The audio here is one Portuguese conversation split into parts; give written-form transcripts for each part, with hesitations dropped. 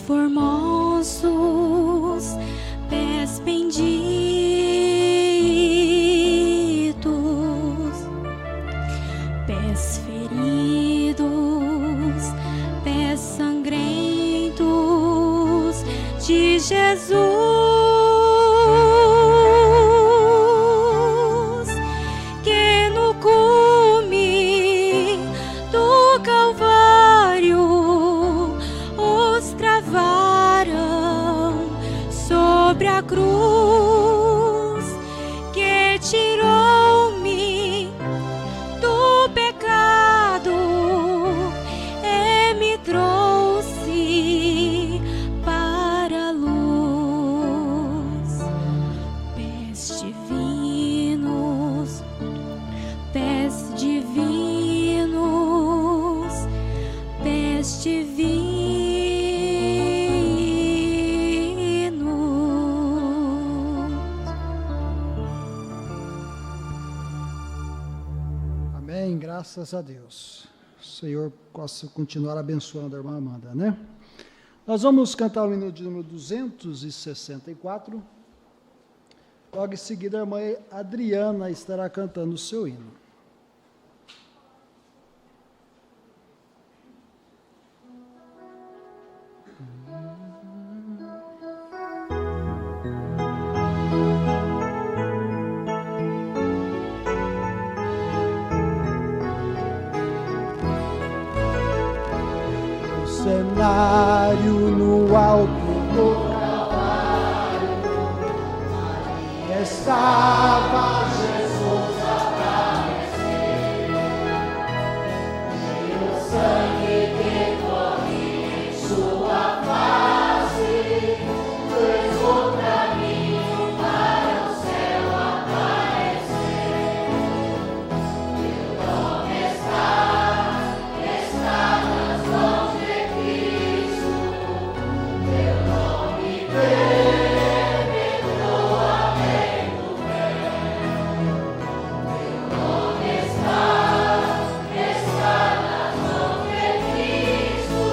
formosos, pés benditos, pés feridos, pés sangrentos de Jesus, que no cume do Calvário os cravaram sobre a cruz, que tirou-me do pecado e me trouxe para a luz. Pés divinos, pés divinos, pés divinos. Amém, graças a Deus. O Senhor possa continuar abençoando a irmã Amanda, né? Nós vamos cantar o hino de número 264. Logo em seguida, a irmã Adriana estará cantando o seu hino. Cenário no alto do Calvário, ali estava Jesus aparecer, e o sangue que corria em sua face fez o caminho para o céu aparecer. Meu nome está nas mãos de Cristo, meu nome penetrou além do véu. Meu nome está nas mãos de Cristo,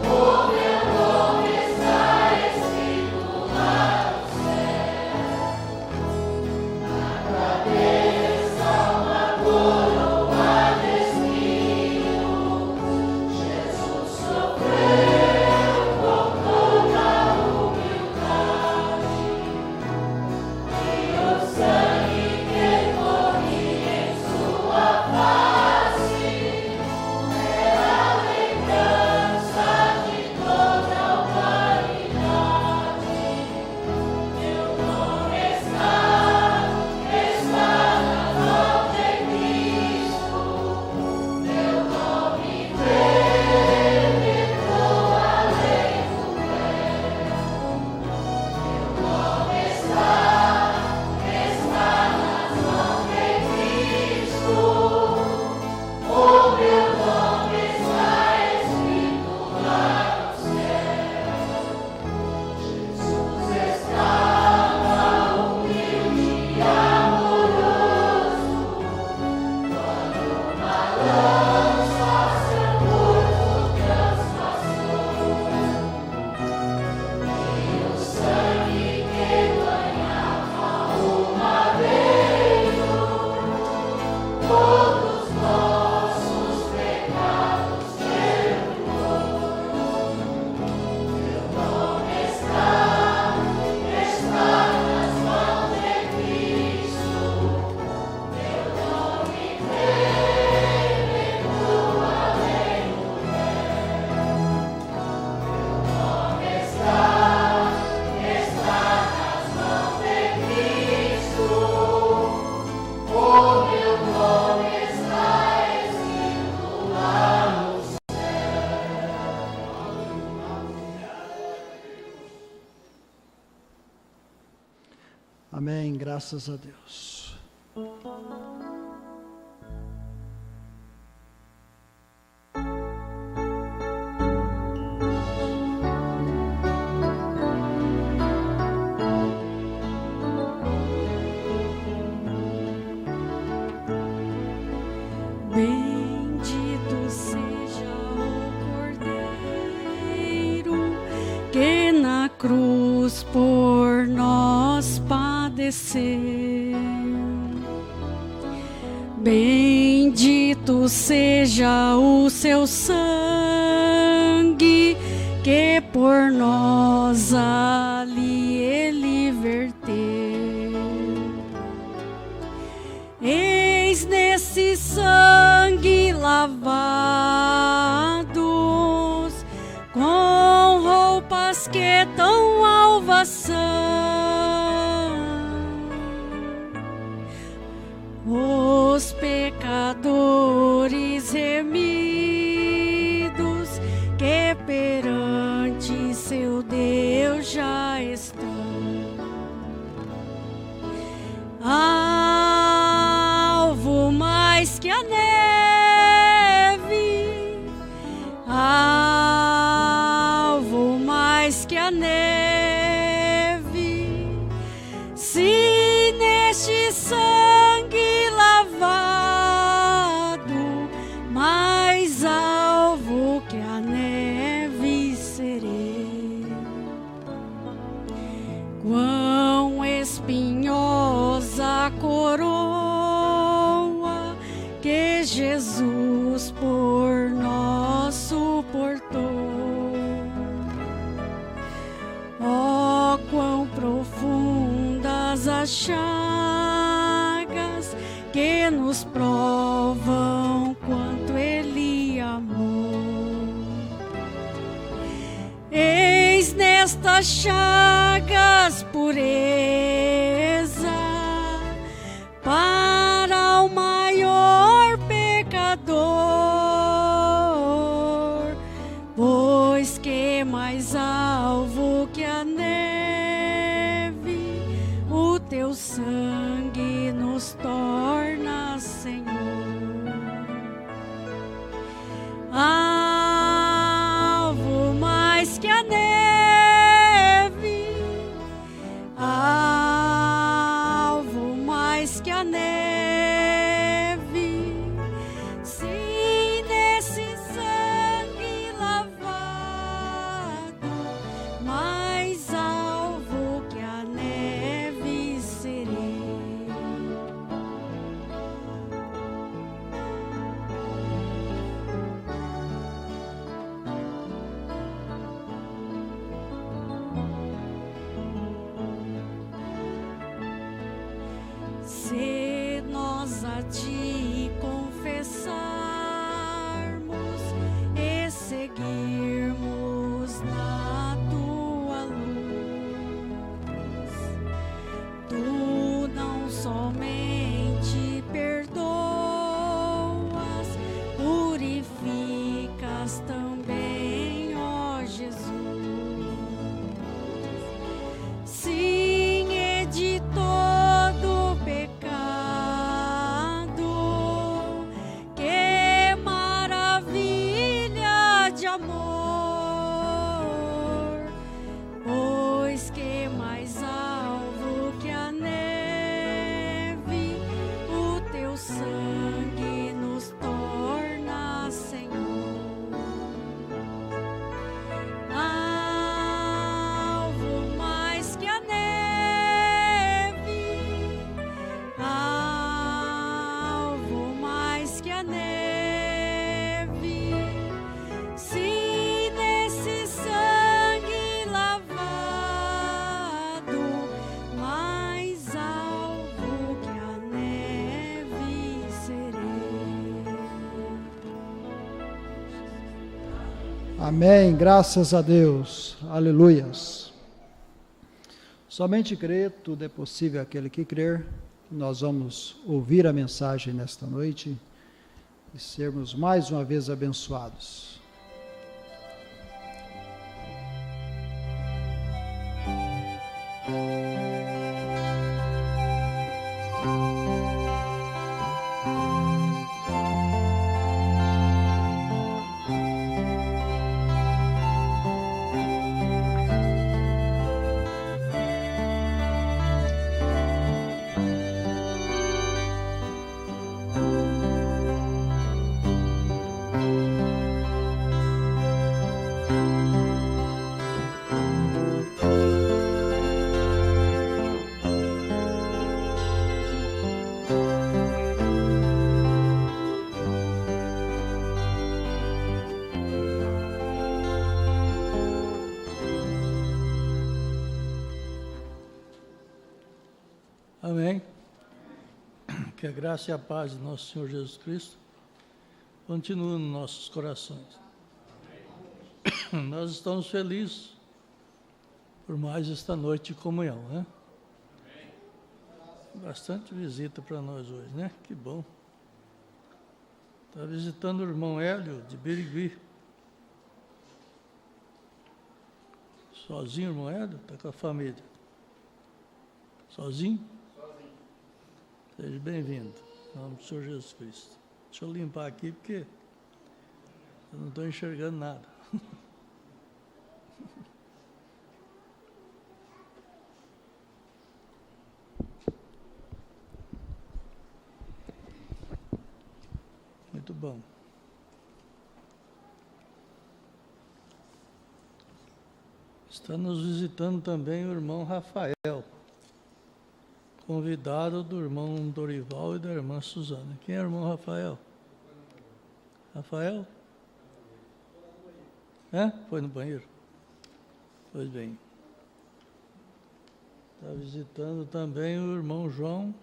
o meu nome está escrito lá no céu. Na cabeça uma coroa de espinhos, Jesus sofreu com toda a humildade, e o sangue que corria em sua face era a lembrança de toda a humanidade. Meu nome está nas mãos de Cristo, meu nome penetrou além do véu. Meu nome está nas mãos de Cristo, o meu nome está escrito lá no céu. Jesus estava humilde e amoroso, quando uma lança seu corpo transpassou, e o sangue que banhava o madeiro todos nossos pecados perdoou. Meu nome está nas mãos de Cristo, meu nome penetrou além do véu. Meu nome está nas mãos de Cristo, o meu nome está escrito lá no Amém, graças a Deus. Bendito seja o Cordeiro que na cruz por nós padeceu. Bendito seja o seu sangue, que por nós ali ele verteu. Eis nesse sangue lavados, com roupas que tão alvas são, os pecadores remidos, que perante seu Deus já estão. Alvo mais que a neve, alvo mais que a neve, se neste sangue lavado, mais alvo que a neve serei. Quão espinhosa a coroa que Jesus por nós suportou. Oh, quão profundas as chagas que nos provam quanto Ele amou. Eis nestas chagas pureza para o maior pecador, pois que mais alvo que a neve, o teu sangue nos torna, Senhor. Alvo mais que a neve, alvo mais que a neve, se nesse sangue lavado, mais alvo que a neve serei. Se nós a ti confessarmos e seguirmos na tua luz, tu não somente perdoas, purificas também, ó Jesus. Sim, e de todo pecado, que maravilha de amor, pois que mais alvo que a neve, o teu sangue nos torna, Senhor. Alvo mais que a neve, alvo mais que a neve, se nesse sangue lavado, mais alvo que a neve serei. Amém, graças a Deus, aleluias. Somente crer, tudo é possível aquele que crer. Nós vamos ouvir a mensagem nesta noite e sermos mais uma vez abençoados. Amém. Que a graça e a paz de nosso Senhor Jesus Cristo continuem nos nossos corações. Nós estamos felizes por mais esta noite de comunhão, né? Bastante visita para nós hoje, né? Que bom. Está visitando o irmão Hélio, de Birigui. Sozinho, irmão Hélio? Está com a família? Sozinho? Sozinho. Seja bem-vindo, em nome do Senhor Jesus Cristo. Deixa eu limpar aqui, porque eu não estou enxergando nada. Muito bom. Está nos visitando também o irmão Rafael, convidado do irmão Dorival e da irmã Suzana. Quem é o irmão Rafael? Rafael? Foi no banheiro? Pois bem. Está visitando também o irmão João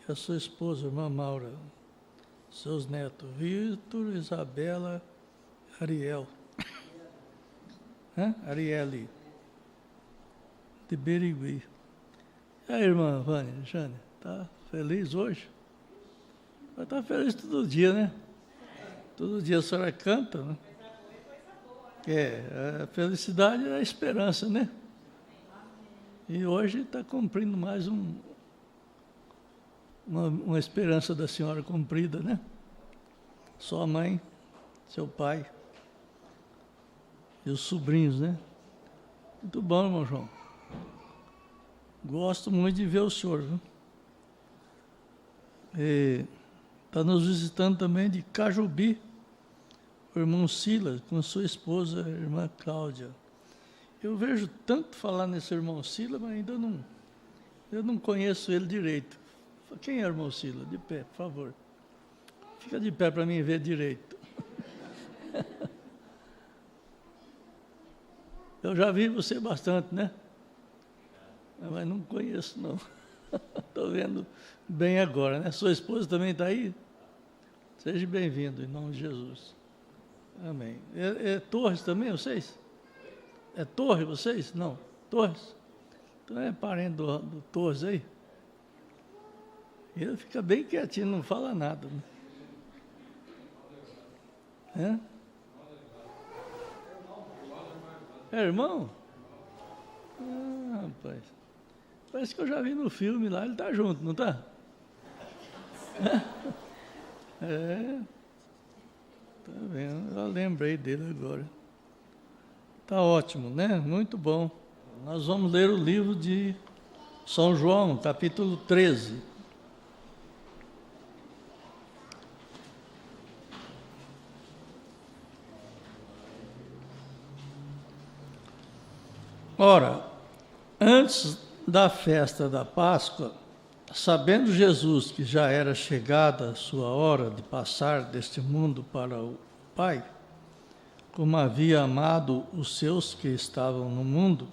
e a sua esposa, a irmã Maura. Seus netos, Vitor, Isabela, Ariel. Arielle, de Birigui. E a irmã Vânia, Jane, está feliz hoje? Vai estar feliz todo dia, né? Todo dia a senhora canta, né? A felicidade é a esperança, né? E hoje está cumprindo mais uma esperança da senhora cumprida, né? Sua mãe, seu pai e os sobrinhos, né? Muito bom, irmão João. Gosto muito de ver o senhor, viu? Está nos visitando também de Cajubi, o irmão Silas, com sua esposa, a irmã Cláudia. Eu vejo tanto falar nesse irmão Silas, mas ainda eu não conheço ele direito. Quem é o irmão Silas? De pé, por favor. Fica de pé para mim ver direito. Eu já vi você bastante, né? Mas não conheço, não. Estou vendo bem agora, né? Sua esposa também está aí? Seja bem-vindo, em nome de Jesus. Amém. É Torres também, vocês? É Torre, vocês? Não. Torres? Então é parente do Torres aí? Ele fica bem quietinho, não fala nada, né? É irmão? Rapaz. Parece que eu já vi no filme lá, ele está junto, não está? Tá vendo? Eu lembrei dele agora. Tá ótimo, né? Muito bom. Nós vamos ler o livro de São João, capítulo 13. Ora, antes da festa da Páscoa, sabendo Jesus que já era chegada a sua hora de passar deste mundo para o Pai, como havia amado os seus que estavam no mundo,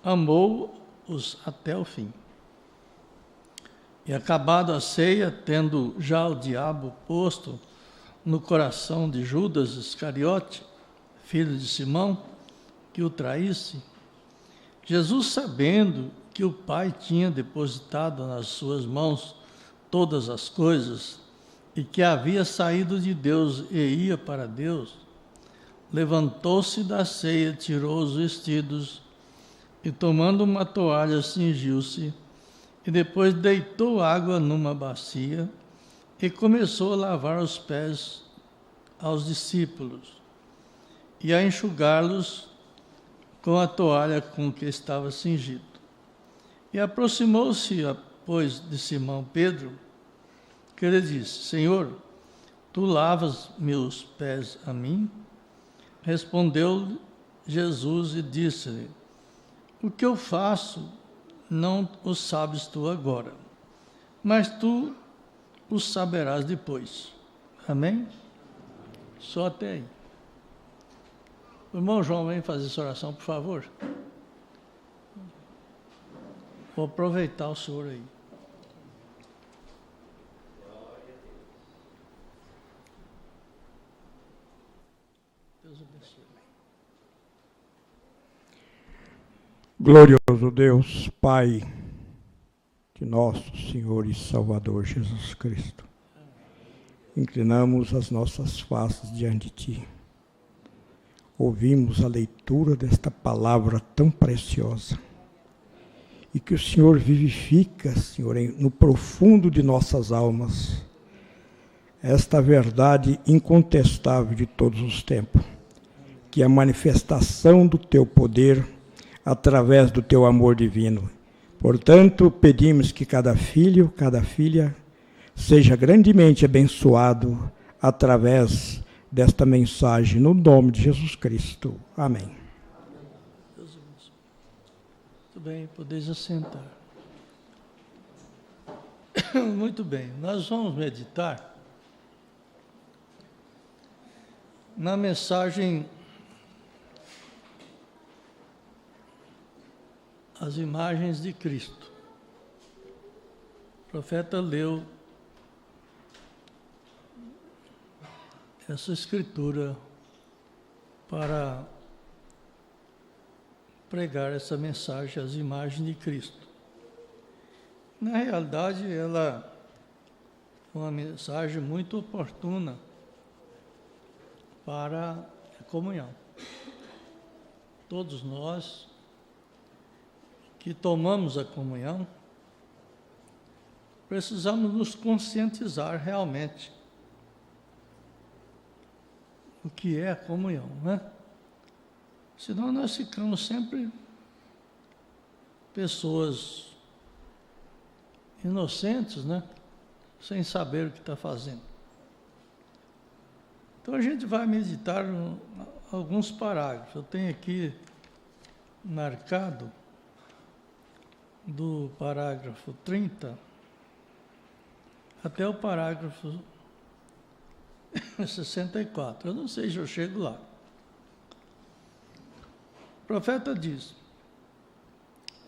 amou-os até o fim. E acabado a ceia, tendo já o diabo posto no coração de Judas Iscariote, filho de Simão, que o traísse, Jesus, sabendo que o Pai tinha depositado nas suas mãos todas as coisas e que havia saído de Deus e ia para Deus, levantou-se da ceia, tirou os vestidos e, tomando uma toalha, cingiu-se e depois deitou água numa bacia e começou a lavar os pés aos discípulos e a enxugá-los com a toalha com que estava cingido. E aproximou-se, pois, de Simão Pedro, que lhe disse: Senhor, tu lavas meus pés a mim? Respondeu Jesus e disse-lhe: O que eu faço não o sabes tu agora, mas tu o saberás depois. Amém? Só até aí. O irmão João, vem fazer essa oração, por favor. Vou aproveitar o senhor aí. Deus abençoe. Glorioso Deus, Pai de nosso Senhor e Salvador Jesus Cristo, inclinamos as nossas faces diante de Ti. Ouvimos a leitura desta palavra tão preciosa e que o Senhor vivifica, Senhor, no profundo de nossas almas, esta verdade incontestável de todos os tempos, que é a manifestação do Teu poder através do Teu amor divino. Portanto, pedimos que cada filho, cada filha, seja grandemente abençoado através desta mensagem, no nome de Jesus Cristo. Amém. Deus abençoe. Muito bem, podeis assentar. Muito bem, nós vamos meditar na mensagem As Imagens de Cristo. O profeta leu essa escritura para pregar essa mensagem, As Imagens de Cristo. Na realidade, ela é uma mensagem muito oportuna para a comunhão. Todos nós que tomamos a comunhão, precisamos nos conscientizar realmente o que é a comunhão, né? Senão nós ficamos sempre pessoas inocentes, né? Sem saber o que está fazendo. Então a gente vai meditar alguns parágrafos. Eu tenho aqui marcado do parágrafo 30 até o parágrafo 64. Eu não sei se eu chego lá. O profeta diz: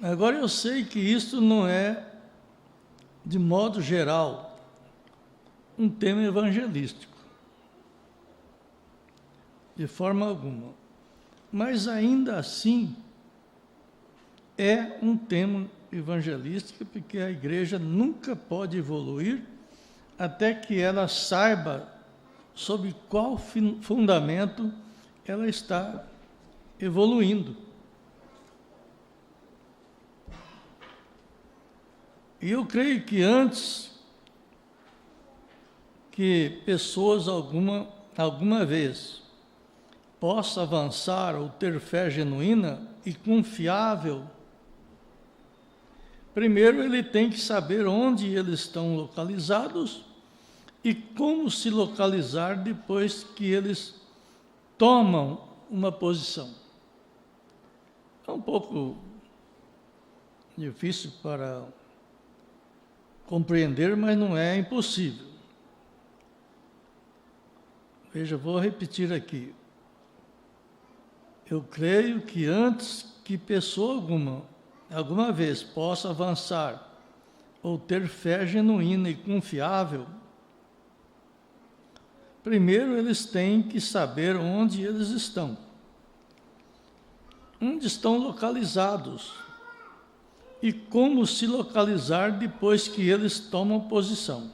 agora eu sei que isto não é, de modo geral, um tema evangelístico, de forma alguma, mas ainda assim é um tema evangelístico, porque a igreja nunca pode evoluir até que ela saiba sobre qual fundamento ela está evoluindo. E eu creio que antes que pessoas alguma vez possa avançar ou ter fé genuína e confiável, primeiro ele tem que saber onde eles estão localizados e como se localizar depois que eles tomam uma posição. É um pouco difícil para compreender, mas não é impossível. Veja, vou repetir aqui. Eu creio que antes que pessoa alguma vez possa avançar ou ter fé genuína e confiável, primeiro eles têm que saber onde eles estão. Onde estão localizados e como se localizar depois que eles tomam posição.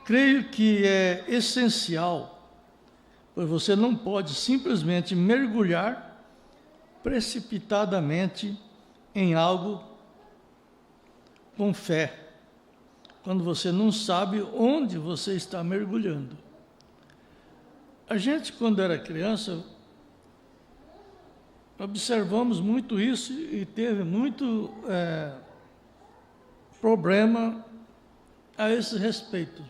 Creio que é essencial, pois você não pode simplesmente mergulhar precipitadamente em algo com fé, quando você não sabe onde você está mergulhando. A gente, quando era criança, observamos muito isso e teve muito problema a esse respeito.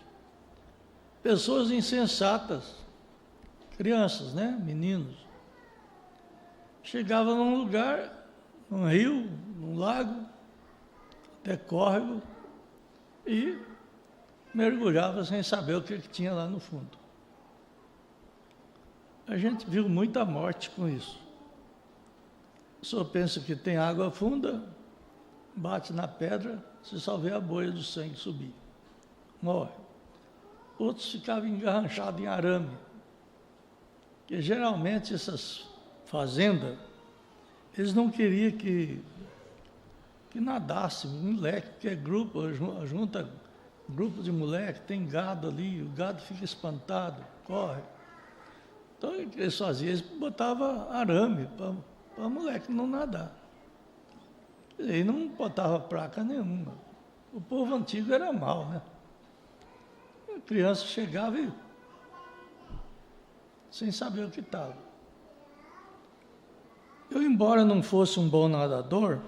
Pessoas insensatas, crianças, né, meninos, chegavam num lugar, num rio, num lago, até córrego, e mergulhava sem saber o que tinha lá no fundo. A gente viu muita morte com isso. O senhor pensa que tem água funda, bate na pedra, você só vê a bolha do sangue subir. Morre. Outros ficavam engarranchados em arame. Porque geralmente essas fazendas, eles não queriam que nadasse, moleque, porque é grupo, junta grupo de moleque, tem gado ali, o gado fica espantado, corre. Então o que eles faziam? Eles botavam arame para o moleque não nadar. E aí não botava placa nenhuma. O povo antigo era mau, né? A criança chegava e sem saber o que estava. Eu, embora não fosse um bom nadador,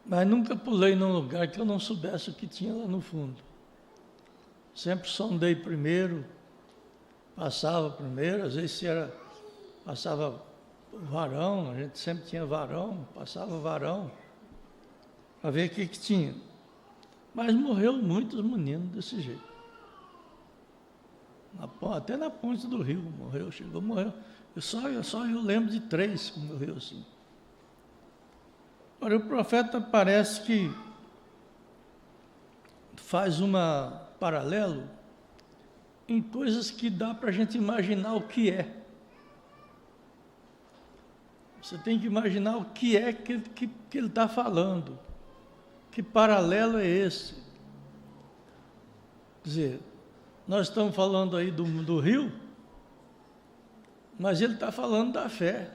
mas nunca pulei num lugar que eu não soubesse o que tinha lá no fundo. Sempre sondei primeiro, passava primeiro, às vezes passava varão, a gente sempre tinha varão, passava varão, para ver o que tinha. Mas morreu muitos meninos desse jeito. Até na ponte do rio morreu, morreu. Eu lembro de 3 que morreu assim. Agora, o profeta parece que faz paralelo em coisas que dá para a gente imaginar o que é. Você tem que imaginar o que é que ele está falando. Que paralelo é esse? Quer dizer, nós estamos falando aí do rio, mas ele está falando da fé.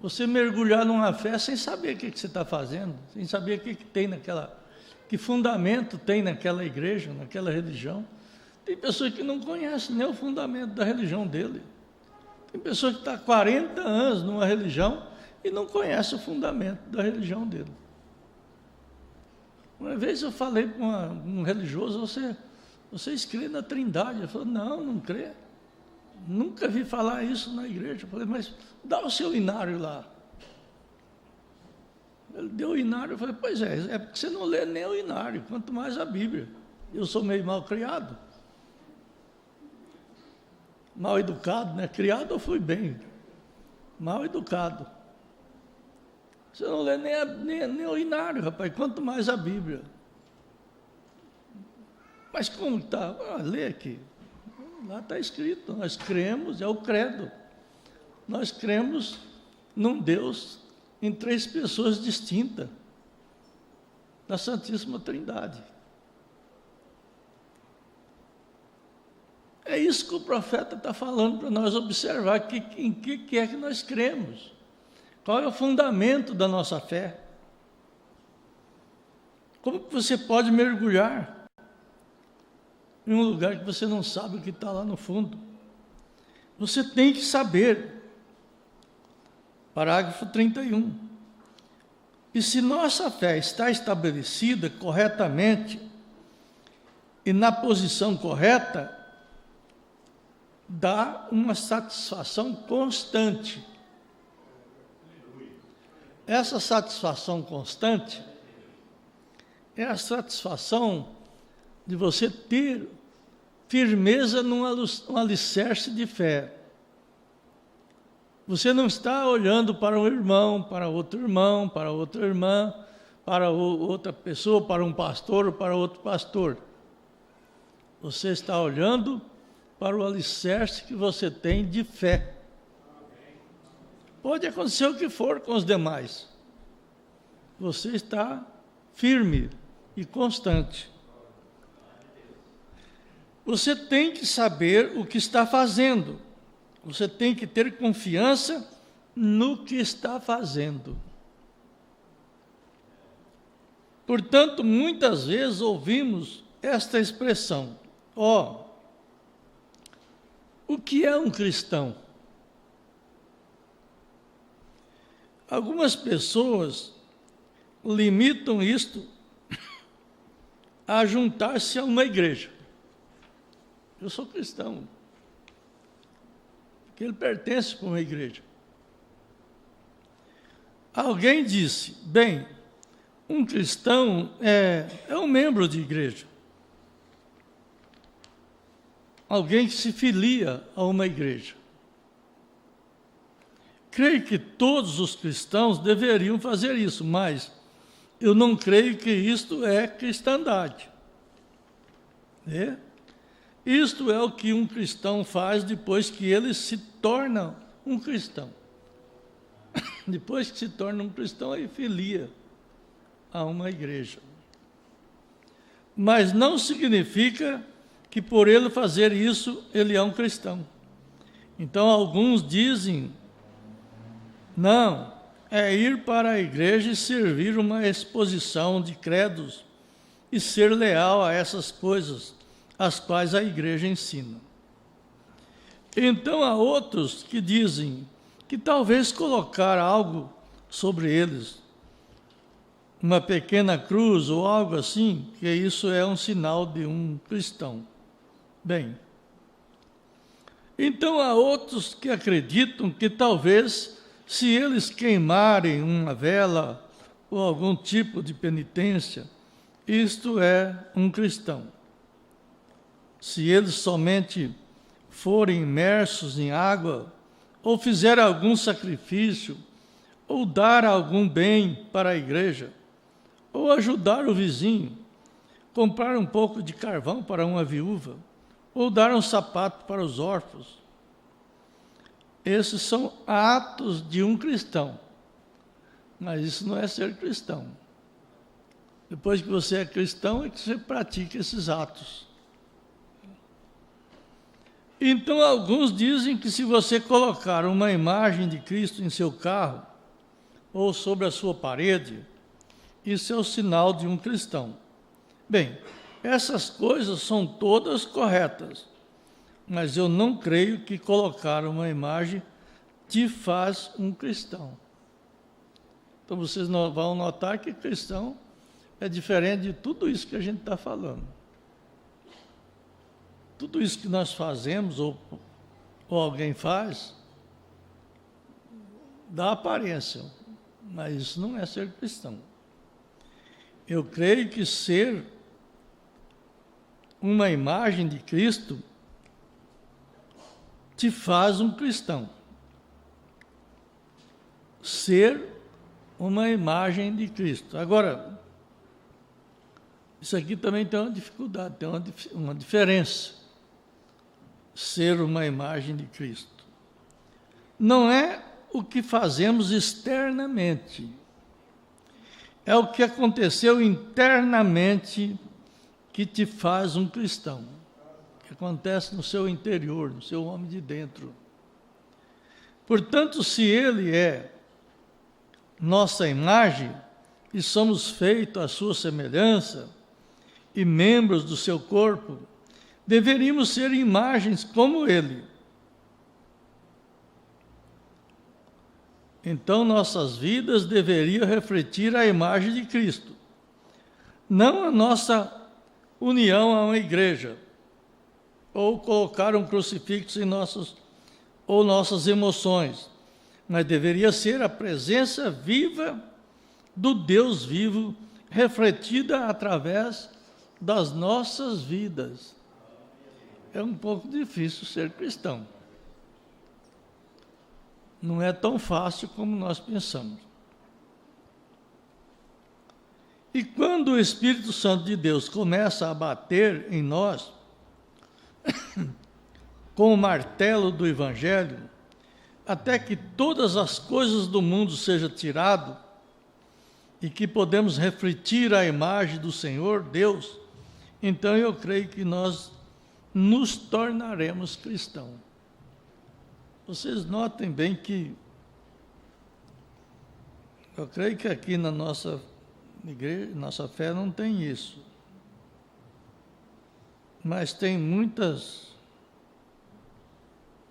Você mergulhar numa fé sem saber o que você está fazendo, sem saber o que tem que fundamento tem naquela igreja, naquela religião. Tem pessoas que não conhecem nem o fundamento da religião dele. Tem pessoas que estão há 40 anos numa religião e não conhecem o fundamento da religião dele. Uma vez eu falei para um religioso, vocês crê na Trindade? Ele falou, não crê. Nunca vi falar isso na igreja. Eu falei, mas dá o seu inário lá. Ele deu o inário, eu falei, pois é porque você não lê nem o inário, quanto mais a Bíblia. Eu sou meio mal criado. Mal educado, né? Criado eu fui bem. Mal educado. Você não lê nem o inário, rapaz, quanto mais a Bíblia. Mas como está? Lê aqui. Lá está escrito, nós cremos, é o credo. Nós cremos num Deus em 3 pessoas distintas, na Santíssima Trindade. É isso que o profeta está falando para nós observar, em que é que nós cremos. Qual é o fundamento da nossa fé? Como que você pode mergulhar em um lugar que você não sabe o que está lá no fundo? Você tem que saber. Parágrafo 31. E se nossa fé está estabelecida corretamente e na posição correta, dá uma satisfação constante. Essa satisfação constante é a satisfação de você ter firmeza num alicerce de fé. Você não está olhando para um irmão, para outra irmã, para outra pessoa, para um pastor ou para outro pastor. Você está olhando para o alicerce que você tem de fé. Pode acontecer o que for com os demais. Você está firme e constante. Você tem que saber o que está fazendo. Você tem que ter confiança no que está fazendo. Portanto, muitas vezes ouvimos esta expressão: o que é um cristão? Algumas pessoas limitam isto a juntar-se a uma igreja. Eu sou cristão, porque ele pertence para uma igreja. Alguém disse, bem, um cristão é um membro de igreja. Alguém que se filia a uma igreja. creio que todos os cristãos deveriam fazer isso, mas eu não creio que isto é cristandade. Né? Isto é o que um cristão faz depois que ele se torna um cristão. Depois que se torna um cristão, ele filia a uma igreja. Mas não significa que por ele fazer isso, ele é um cristão. Então, alguns dizem, não, é ir para a igreja e servir uma exposição de credos e ser leal a essas coisas, as quais a igreja ensina. Então, há outros que dizem que talvez colocar algo sobre eles, uma pequena cruz ou algo assim, que isso é um sinal de um cristão. Bem, então há outros que acreditam que talvez, se eles queimarem uma vela ou algum tipo de penitência, isto é um cristão. Se eles somente forem imersos em água, ou fizer algum sacrifício, ou dar algum bem para a igreja, ou ajudar o vizinho, comprar um pouco de carvão para uma viúva, ou dar um sapato para os órfãos. Esses são atos de um cristão, mas isso não é ser cristão. Depois que você é cristão, é que você pratica esses atos. Então, alguns dizem que se você colocar uma imagem de Cristo em seu carro, ou sobre a sua parede, isso é o sinal de um cristão. Bem, essas coisas são todas corretas, mas eu não creio que colocar uma imagem te faz um cristão. Então, vocês vão notar que cristão é diferente de tudo isso que a gente está falando. Tudo isso que nós fazemos, ou alguém faz, dá aparência, mas isso não é ser cristão. Eu creio que ser uma imagem de Cristo te faz um cristão. Ser uma imagem de Cristo. Agora, isso aqui também tem uma dificuldade, tem uma diferença. Ser uma imagem de Cristo. Não é o que fazemos externamente, é o que aconteceu internamente que te faz um cristão, que acontece no seu interior, no seu homem de dentro. Portanto, se ele é nossa imagem e somos feitos à sua semelhança e membros do seu corpo, deveríamos ser imagens como ele. Então, nossas vidas deveriam refletir a imagem de Cristo. Não a nossa união a uma igreja, ou colocar um crucifixo em nossas emoções, mas deveria ser a presença viva do Deus vivo, refletida através das nossas vidas. É um pouco difícil ser cristão. Não é tão fácil como nós pensamos. E quando o Espírito Santo de Deus começa a bater em nós, com o martelo do Evangelho, até que todas as coisas do mundo sejam tiradas, e que podemos refletir a imagem do Senhor, Deus, então eu creio que nós nos tornaremos cristãos. Vocês notem bem que eu creio que aqui na nossa igreja, nossa fé não tem isso. Mas tem muitas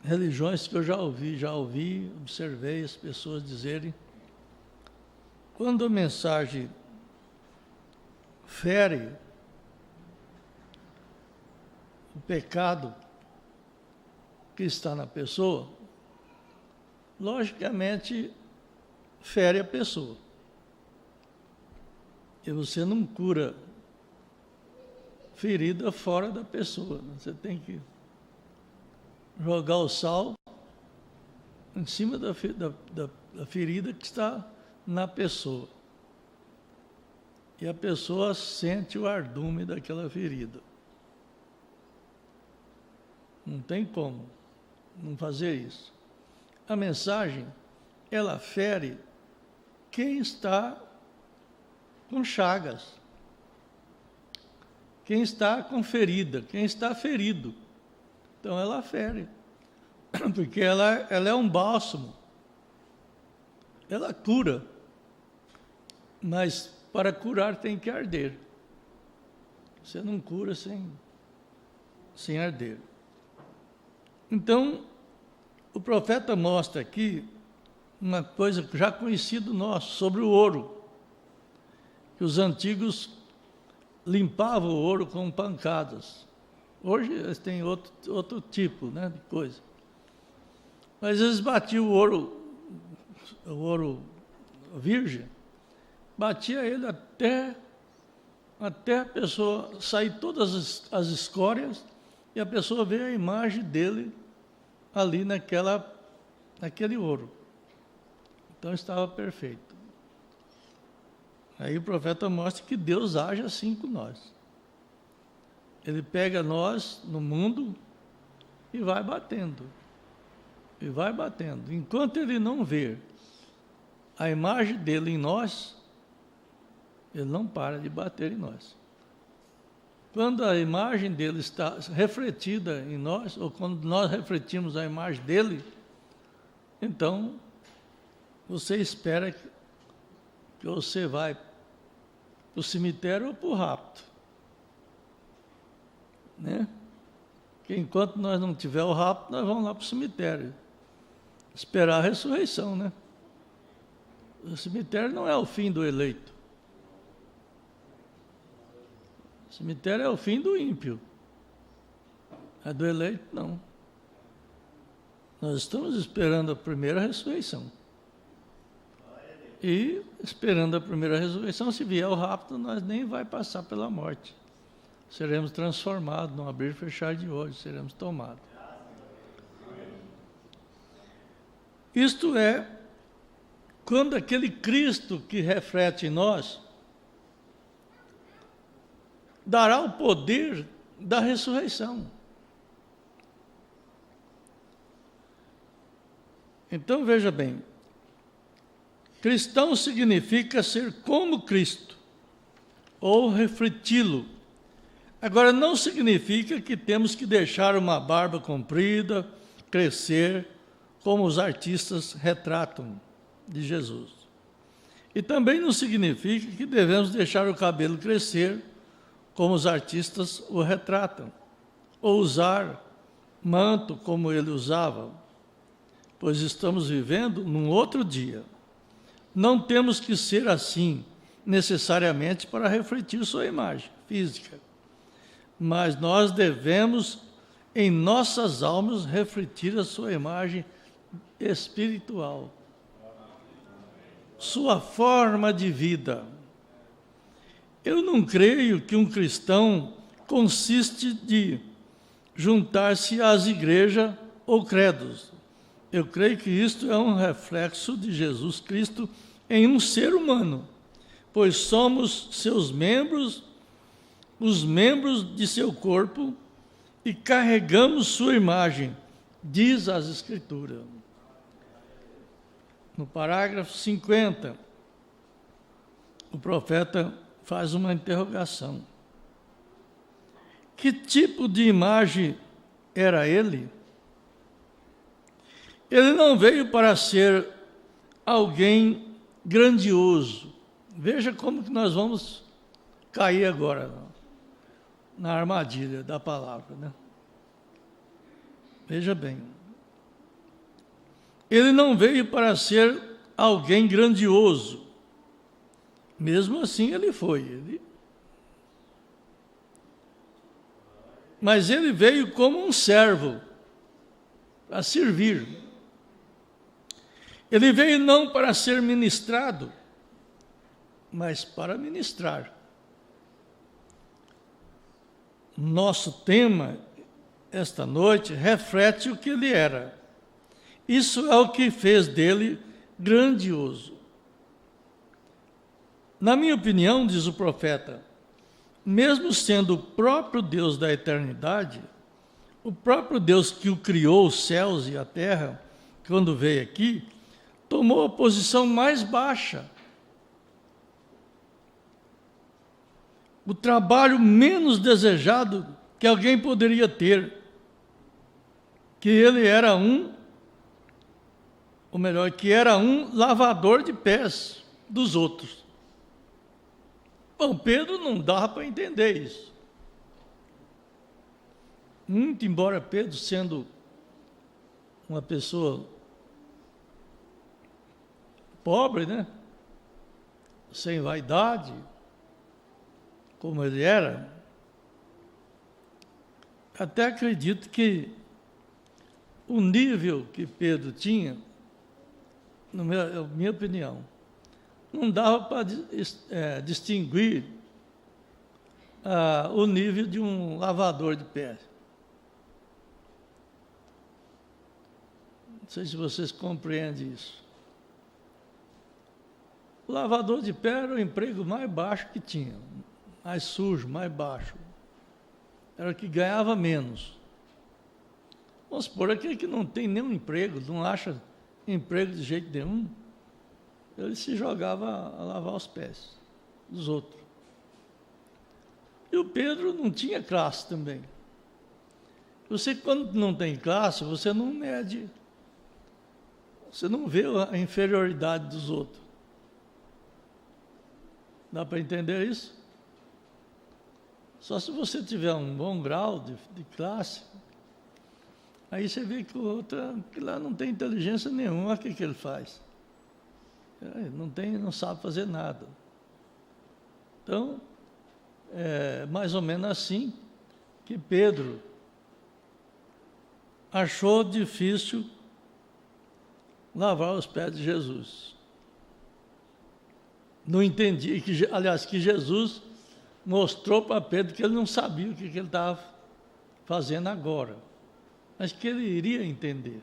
religiões que eu já ouvi, observei as pessoas dizerem, quando a mensagem fere o pecado que está na pessoa, logicamente fere a pessoa. E você não cura ferida fora da pessoa. Você tem que jogar o sal em cima da ferida que está na pessoa. E a pessoa sente o ardume daquela ferida. Não tem como não fazer isso. A mensagem, ela fere quem está com chagas, quem está com ferida, quem está ferido. Então ela fere, porque ela é um bálsamo. Ela cura, mas para curar tem que arder. Você não cura sem arder. Então, o profeta mostra aqui uma coisa já conhecida nosso, sobre o ouro. Que os antigos limpavam o ouro com pancadas. Hoje eles têm outro tipo, né, de coisa. Mas eles batiam o ouro virgem, batia ele até a pessoa sair todas as escórias e a pessoa vê a imagem dele ali naquele ouro. Então estava perfeito. Aí o profeta mostra que Deus age assim com nós. Ele pega nós no mundo e vai batendo. E vai batendo. Enquanto ele não vê a imagem dele em nós, ele não para de bater em nós. Quando a imagem dele está refletida em nós, ou quando nós refletimos a imagem dele, então você espera que você vai para o cemitério ou para o rapto. Né? Que enquanto nós não tiver o rapto, nós vamos lá para o cemitério. Esperar a ressurreição, né? O cemitério não é o fim do eleito. O cemitério é o fim do ímpio. É do eleito, não. Nós estamos esperando a primeira ressurreição. E, esperando a primeira ressurreição, se vier o rapto, nós nem vai passar pela morte. Seremos transformados, num abrir e fechar de olhos, seremos tomados. Isto é, quando aquele Cristo que reflete em nós dará o poder da ressurreição. Então, veja bem, cristão significa ser como Cristo, ou refleti-lo. Agora, não significa que temos que deixar uma barba comprida, crescer, como os artistas retratam de Jesus. E também não significa que devemos deixar o cabelo crescer, como os artistas o retratam, ou usar manto como ele usava, pois estamos vivendo num outro dia. Não temos que ser assim, necessariamente, para refletir sua imagem física, mas nós devemos, em nossas almas, refletir a sua imagem espiritual, sua forma de vida. Eu não creio que um cristão consiste de juntar-se às igrejas ou credos. Eu creio que isto é um reflexo de Jesus Cristo em um ser humano, pois somos seus membros, os membros de seu corpo, e carregamos sua imagem, diz as Escrituras. No parágrafo 50, o profeta faz uma interrogação. Que tipo de imagem era ele? Ele não veio para ser alguém grandioso. Veja como que nós vamos cair agora na armadilha da palavra, né? Veja bem. Ele não veio para ser alguém grandioso. Mesmo assim ele foi. Mas ele veio como um servo, a servir. Ele veio não para ser ministrado, mas para ministrar. Nosso tema, esta noite, reflete o que ele era. Isso é o que fez dele grandioso. Na minha opinião, diz o profeta, mesmo sendo o próprio Deus da eternidade, o próprio Deus que o criou, os céus e a terra, quando veio aqui, tomou a posição mais baixa. O trabalho menos desejado que alguém poderia ter, que ele era que era um lavador de pés dos outros. Bom, Pedro não dava para entender isso. Muito embora Pedro, sendo uma pessoa pobre, né? Sem vaidade, como ele era, até acredito que o nível que Pedro tinha, na minha opinião, não dava para distinguir o nível de um lavador de pés. Não sei se vocês compreendem isso. O lavador de pé era o emprego mais baixo que tinha, mais sujo, mais baixo. Era o que ganhava menos. Vamos supor, aquele que não tem nenhum emprego, não acha emprego de jeito nenhum, ele se jogava a lavar os pés dos outros. E o Pedro não tinha classe também. Você, quando não tem classe, você não mede, você não vê a inferioridade dos outros. Dá para entender isso? Só se você tiver um bom grau de classe, aí você vê que o outro que lá não tem inteligência nenhuma. Olha o que ele faz. Não sabe fazer nada. Então, é mais ou menos assim que Pedro achou difícil lavar os pés de Jesus. Não entendi, que Jesus mostrou para Pedro que ele não sabia o que ele estava fazendo agora, mas que ele iria entender.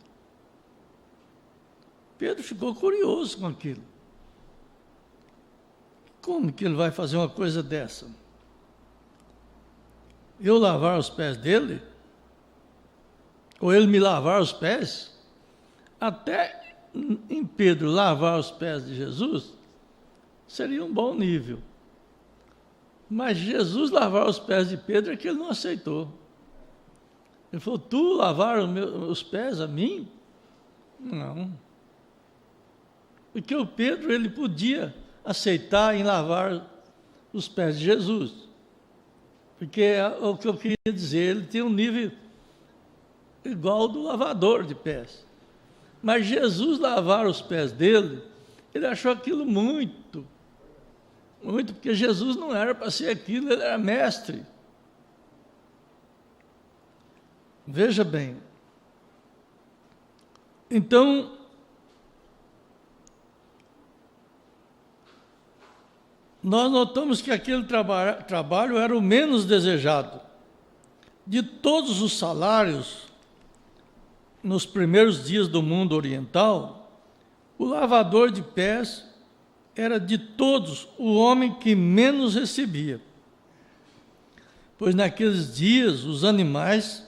Pedro ficou curioso com aquilo. Como que ele vai fazer uma coisa dessa? Eu lavar os pés dele? Ou ele me lavar os pés? Até em Pedro lavar os pés de Jesus seria um bom nível. Mas Jesus lavar os pés de Pedro é que ele não aceitou. Ele falou, tu lavar os pés a mim? Não. Porque o Pedro, ele podia aceitar em lavar os pés de Jesus. Porque é o que eu queria dizer, ele tem um nível igual ao do lavador de pés. Mas Jesus lavar os pés dele, ele achou aquilo muito, porque Jesus não era para ser aquilo, ele era mestre. Veja bem. Então, nós notamos que aquele trabalho era o menos desejado. De todos os salários, nos primeiros dias do mundo oriental, o lavador de pés era de todos o homem que menos recebia. Pois naqueles dias os animais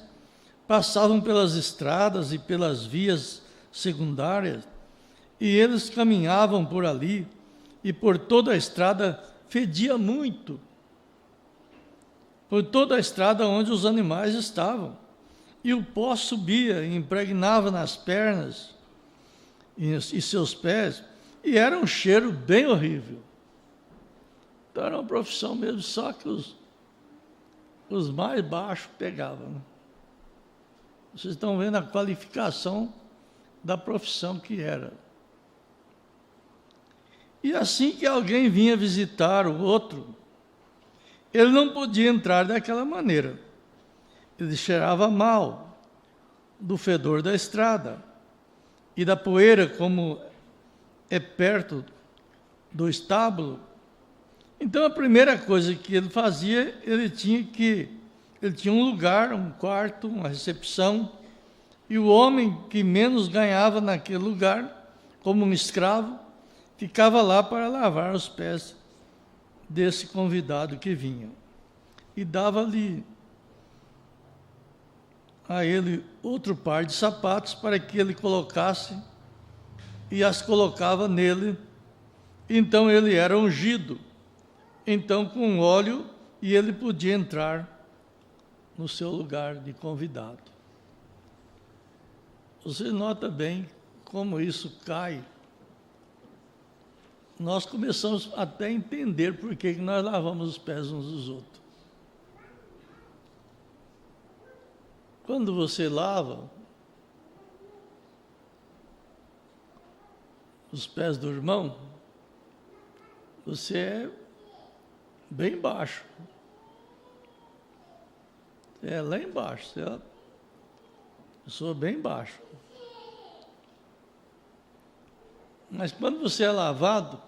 passavam pelas estradas e pelas vias secundárias, e eles caminhavam por ali, e por toda a estrada fedia muito. Por toda a estrada onde os animais estavam. E o pó subia e impregnava nas pernas e seus pés, e era um cheiro bem horrível. Então era uma profissão mesmo, só que os mais baixos pegavam. Né? Vocês estão vendo a qualificação da profissão que era. E assim que alguém vinha visitar o outro, ele não podia entrar daquela maneira. Ele cheirava mal, do fedor da estrada e da poeira, como é perto do estábulo. Então a primeira coisa que ele fazia, ele tinha um lugar, um quarto, uma recepção, E o homem que menos ganhava naquele lugar, como um escravo, ficava lá para lavar os pés desse convidado que vinha. E dava-lhe a ele outro par de sapatos para que ele colocasse e as colocava nele. Então ele era ungido, então com óleo, e ele podia entrar no seu lugar de convidado. Você nota bem como isso cai. Nós começamos até a entender por que nós lavamos os pés uns dos outros. Quando você lava os pés do irmão, você é bem baixo. Você é lá embaixo. Eu sou bem baixo. Mas quando você é lavado,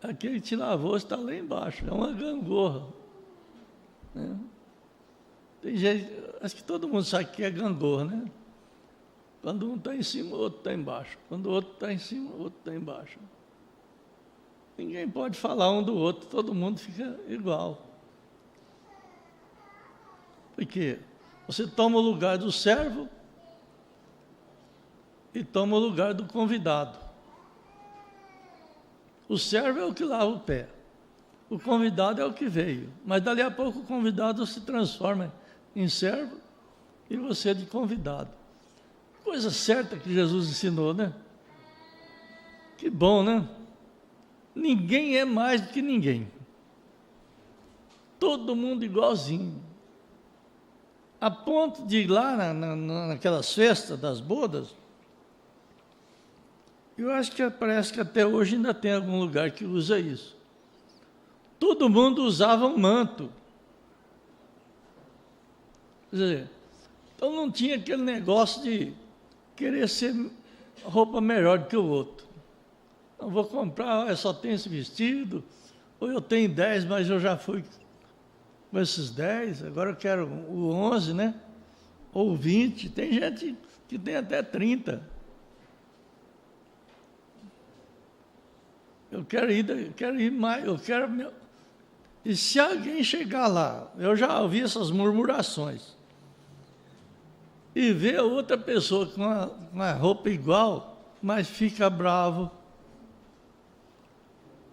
aquele que te lavou está lá embaixo. É uma gangorra. Né? Tem gente, acho que todo mundo sabe que é gangorra, né? Quando um está em cima, o outro está embaixo. Quando o outro está em cima, o outro está embaixo. Ninguém pode falar um do outro, todo mundo fica igual. Porque você toma o lugar do servo e toma o lugar do convidado. O servo é o que lava o pé. O convidado é o que veio. Mas dali a pouco o convidado se transforma em servo e você de convidado. Coisa certa que Jesus ensinou, né? Que bom, né? Ninguém é mais do que ninguém. Todo mundo igualzinho. A ponto de ir lá naquelas festas das bodas, eu acho que parece que até hoje ainda tem algum lugar que usa isso. Todo mundo usava um manto. Quer dizer, então não tinha aquele negócio de querer ser roupa melhor do que o outro. Não vou comprar, eu só tenho esse vestido, ou eu tenho 10, mas eu já fui com esses 10, agora eu quero o 11, né? Ou o 20, tem gente que tem até 30. Eu quero ir mais, E se alguém chegar lá, eu já ouvi essas murmurações, e ver outra pessoa com uma roupa igual, mas fica bravo,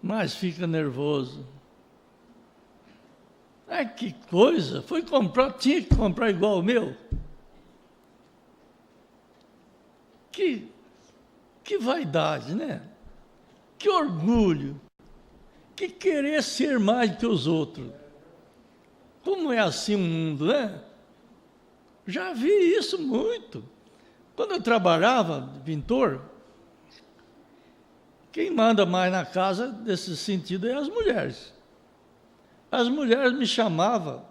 mas fica nervoso. Que coisa, tinha que comprar igual o meu. Que vaidade, né? Que orgulho, que querer ser mais do que os outros. Como é assim o mundo, né? Já vi isso muito. Quando eu trabalhava de pintor, quem manda mais na casa desse sentido é as mulheres. As mulheres me chamavam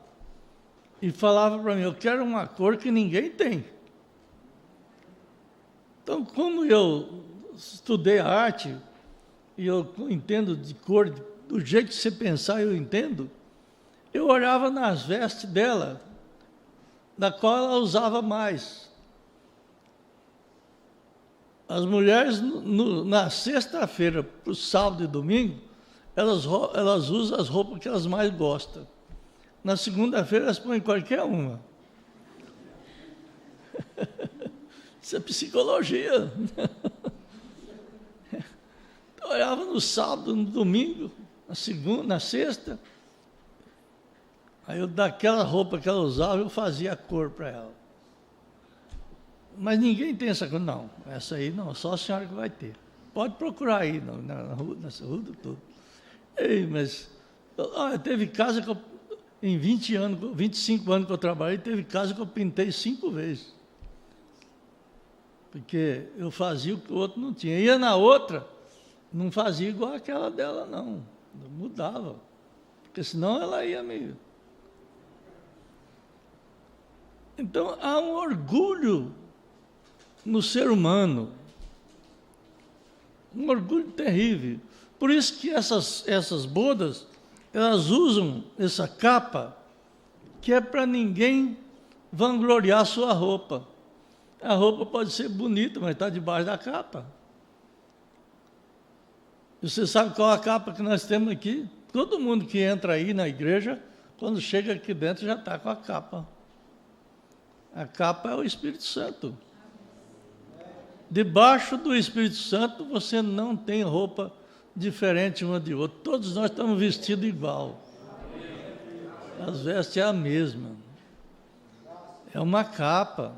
e falavam para mim, eu quero uma cor que ninguém tem. Então, como eu estudei arte, e eu entendo de cor, do jeito que você pensar, eu entendo, eu olhava nas vestes dela, da qual ela usava mais. As mulheres, na sexta-feira, para o sábado e domingo, elas usam as roupas que elas mais gostam. Na segunda-feira, elas põem qualquer uma. Isso é psicologia. Eu olhava no sábado, no domingo, na segunda, na sexta, aí daquela roupa que ela usava, eu fazia a cor para ela. Mas ninguém tem essa coisa, não, essa aí não, só a senhora que vai ter. Pode procurar aí, nessa rua toda. Ei, mas teve casa que eu, em 25 anos que eu trabalhei, teve casa que eu pintei 5 vezes. Porque eu fazia o que o outro não tinha. Ia na outra, não fazia igual aquela dela, não. Eu mudava. Porque senão ela ia meio... Então, há um orgulho no ser humano. Um orgulho terrível. Por isso que essas bodas, elas usam essa capa, que é para ninguém vangloriar sua roupa. A roupa pode ser bonita, mas está debaixo da capa. E você sabe qual a capa que nós temos aqui? Todo mundo que entra aí na igreja, quando chega aqui dentro, já está com a capa. A capa é o Espírito Santo. Debaixo do Espírito Santo, você não tem roupa diferente uma de outra. Todos nós estamos vestidos igual. As vestes é a mesma. É uma capa.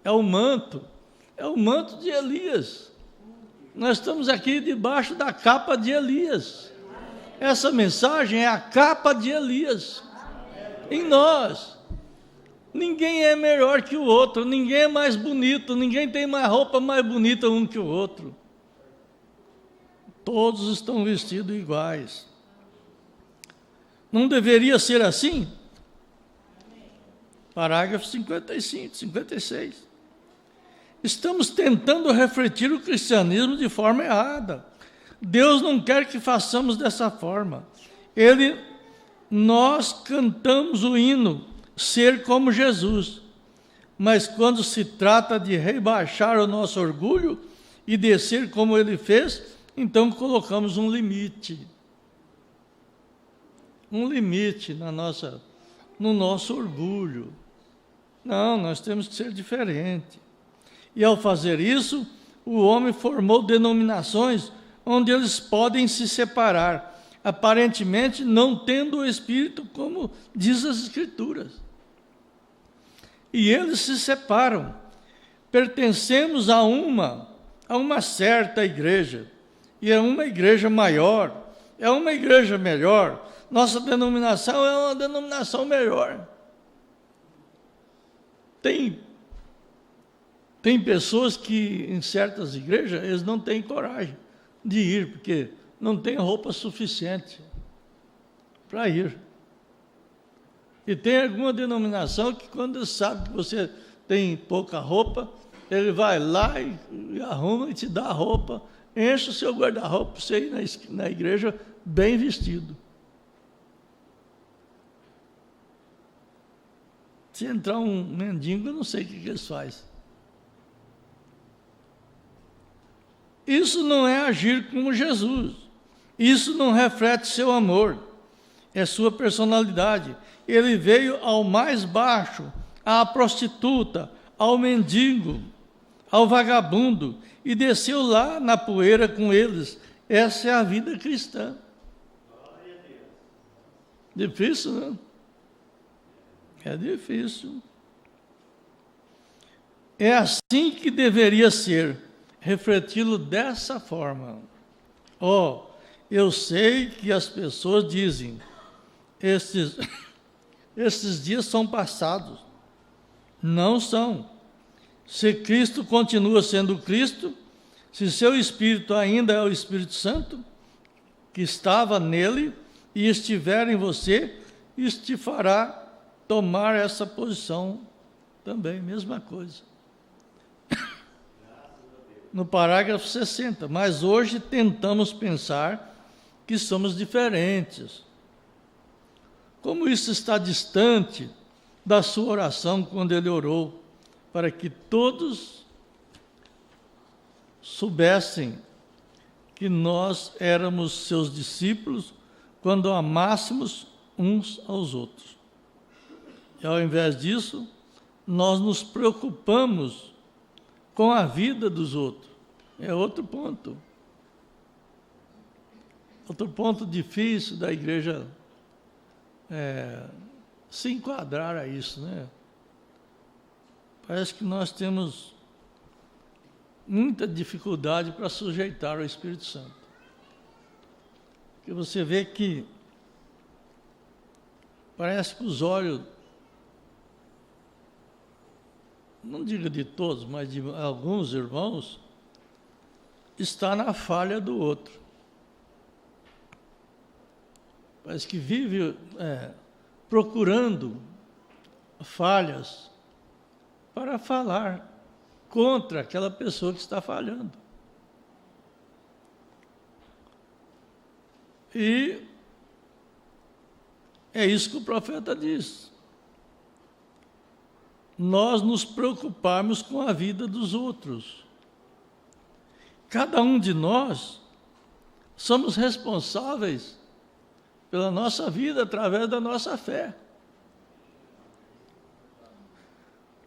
É o manto. É o manto de Elias. Nós estamos aqui debaixo da capa de Elias. Essa mensagem é a capa de Elias. Em nós. Ninguém é melhor que o outro, ninguém é mais bonito, ninguém tem mais roupa mais bonita um que o outro. Todos estão vestidos iguais. Não deveria ser assim? Parágrafo 55, 56. Estamos tentando refletir o cristianismo de forma errada. Deus não quer que façamos dessa forma. Nós cantamos o hino, ser como Jesus. Mas quando se trata de rebaixar o nosso orgulho e descer como ele fez, então colocamos um limite. Um limite no nosso orgulho. Não, nós temos que ser diferente. E ao fazer isso, o homem formou denominações onde eles podem se separar, aparentemente não tendo o Espírito, como diz as Escrituras. E eles se separam. Pertencemos a uma certa igreja, e é uma igreja maior, é uma igreja melhor. Nossa denominação é uma denominação melhor. Tem pessoas que, em certas igrejas, eles não têm coragem de ir, porque não tem roupa suficiente para ir. E tem alguma denominação que, quando sabe que você tem pouca roupa, ele vai lá e arruma e te dá a roupa, enche o seu guarda-roupa para você ir na igreja bem vestido. Se entrar um mendigo, eu não sei o que eles fazem. Isso não é agir como Jesus. Isso não reflete seu amor, é sua personalidade. Ele veio ao mais baixo, à prostituta, ao mendigo, ao vagabundo, e desceu lá na poeira com eles. Essa é a vida cristã. Difícil, não? É difícil. É assim que deveria ser, refleti-lo dessa forma. Eu sei que as pessoas dizem, esses dias são passados. Não são. Se Cristo continua sendo Cristo, se seu Espírito ainda é o Espírito Santo, que estava nele e estiver em você, isso te fará tomar essa posição também, mesma coisa. No parágrafo 60, mas hoje tentamos pensar que somos diferentes. Como isso está distante da sua oração quando ele orou, para que todos soubessem que nós éramos seus discípulos quando amássemos uns aos outros. E ao invés disso, nós nos preocupamos com a vida dos outros. É outro ponto. Outro ponto difícil da igreja se enquadrar a isso, né? Parece que nós temos muita dificuldade para sujeitar o Espírito Santo. Porque você vê que parece que os olhos, não digo de todos, mas de alguns irmãos, está na falha do outro. Parece que vive procurando falhas para falar contra aquela pessoa que está falhando. E é isso que o profeta diz. nós nos preocuparmos com a vida dos outros. Cada um de nós somos responsáveis pela nossa vida através da nossa fé.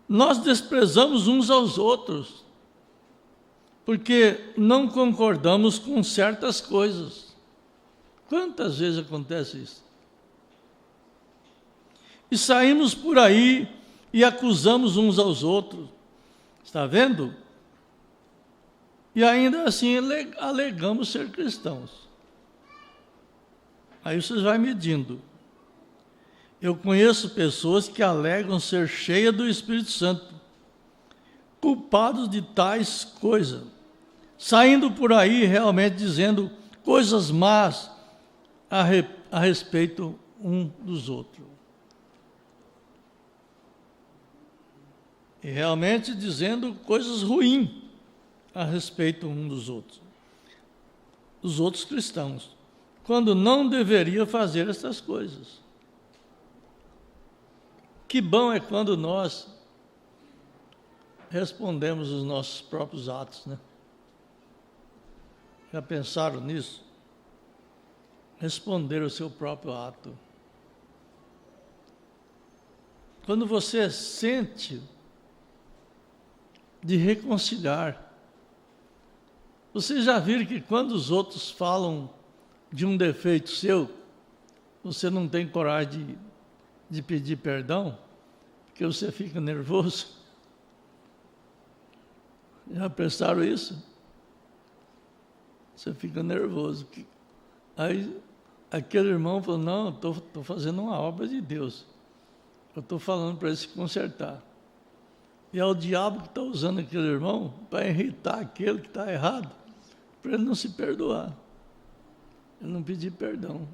Nós desprezamos uns aos outros, porque não concordamos com certas coisas. Quantas vezes acontece isso? E saímos por aí e acusamos uns aos outros. Está vendo? E ainda assim alegamos ser cristãos. Aí vocês vão medindo. Eu conheço pessoas que alegam ser cheias do Espírito Santo, culpados de tais coisas, saindo por aí realmente dizendo coisas más a respeito um dos outros. E realmente dizendo coisas ruins a respeito um dos outros cristãos, quando não deveria fazer essas coisas. Que bom é quando nós respondemos os nossos próprios atos, né? Já pensaram nisso? Responder o seu próprio ato. Quando você sente de reconciliar, vocês já viram que quando os outros falam de um defeito seu, você não tem coragem de pedir perdão, porque você fica nervoso? Já pensaram isso? Você fica nervoso. Aí aquele irmão falou, não, estou fazendo uma obra de Deus. Eu estou falando para ele se consertar. E é o diabo que está usando aquele irmão para irritar aquele que está errado, para ele não se perdoar. Ele não pedir perdão.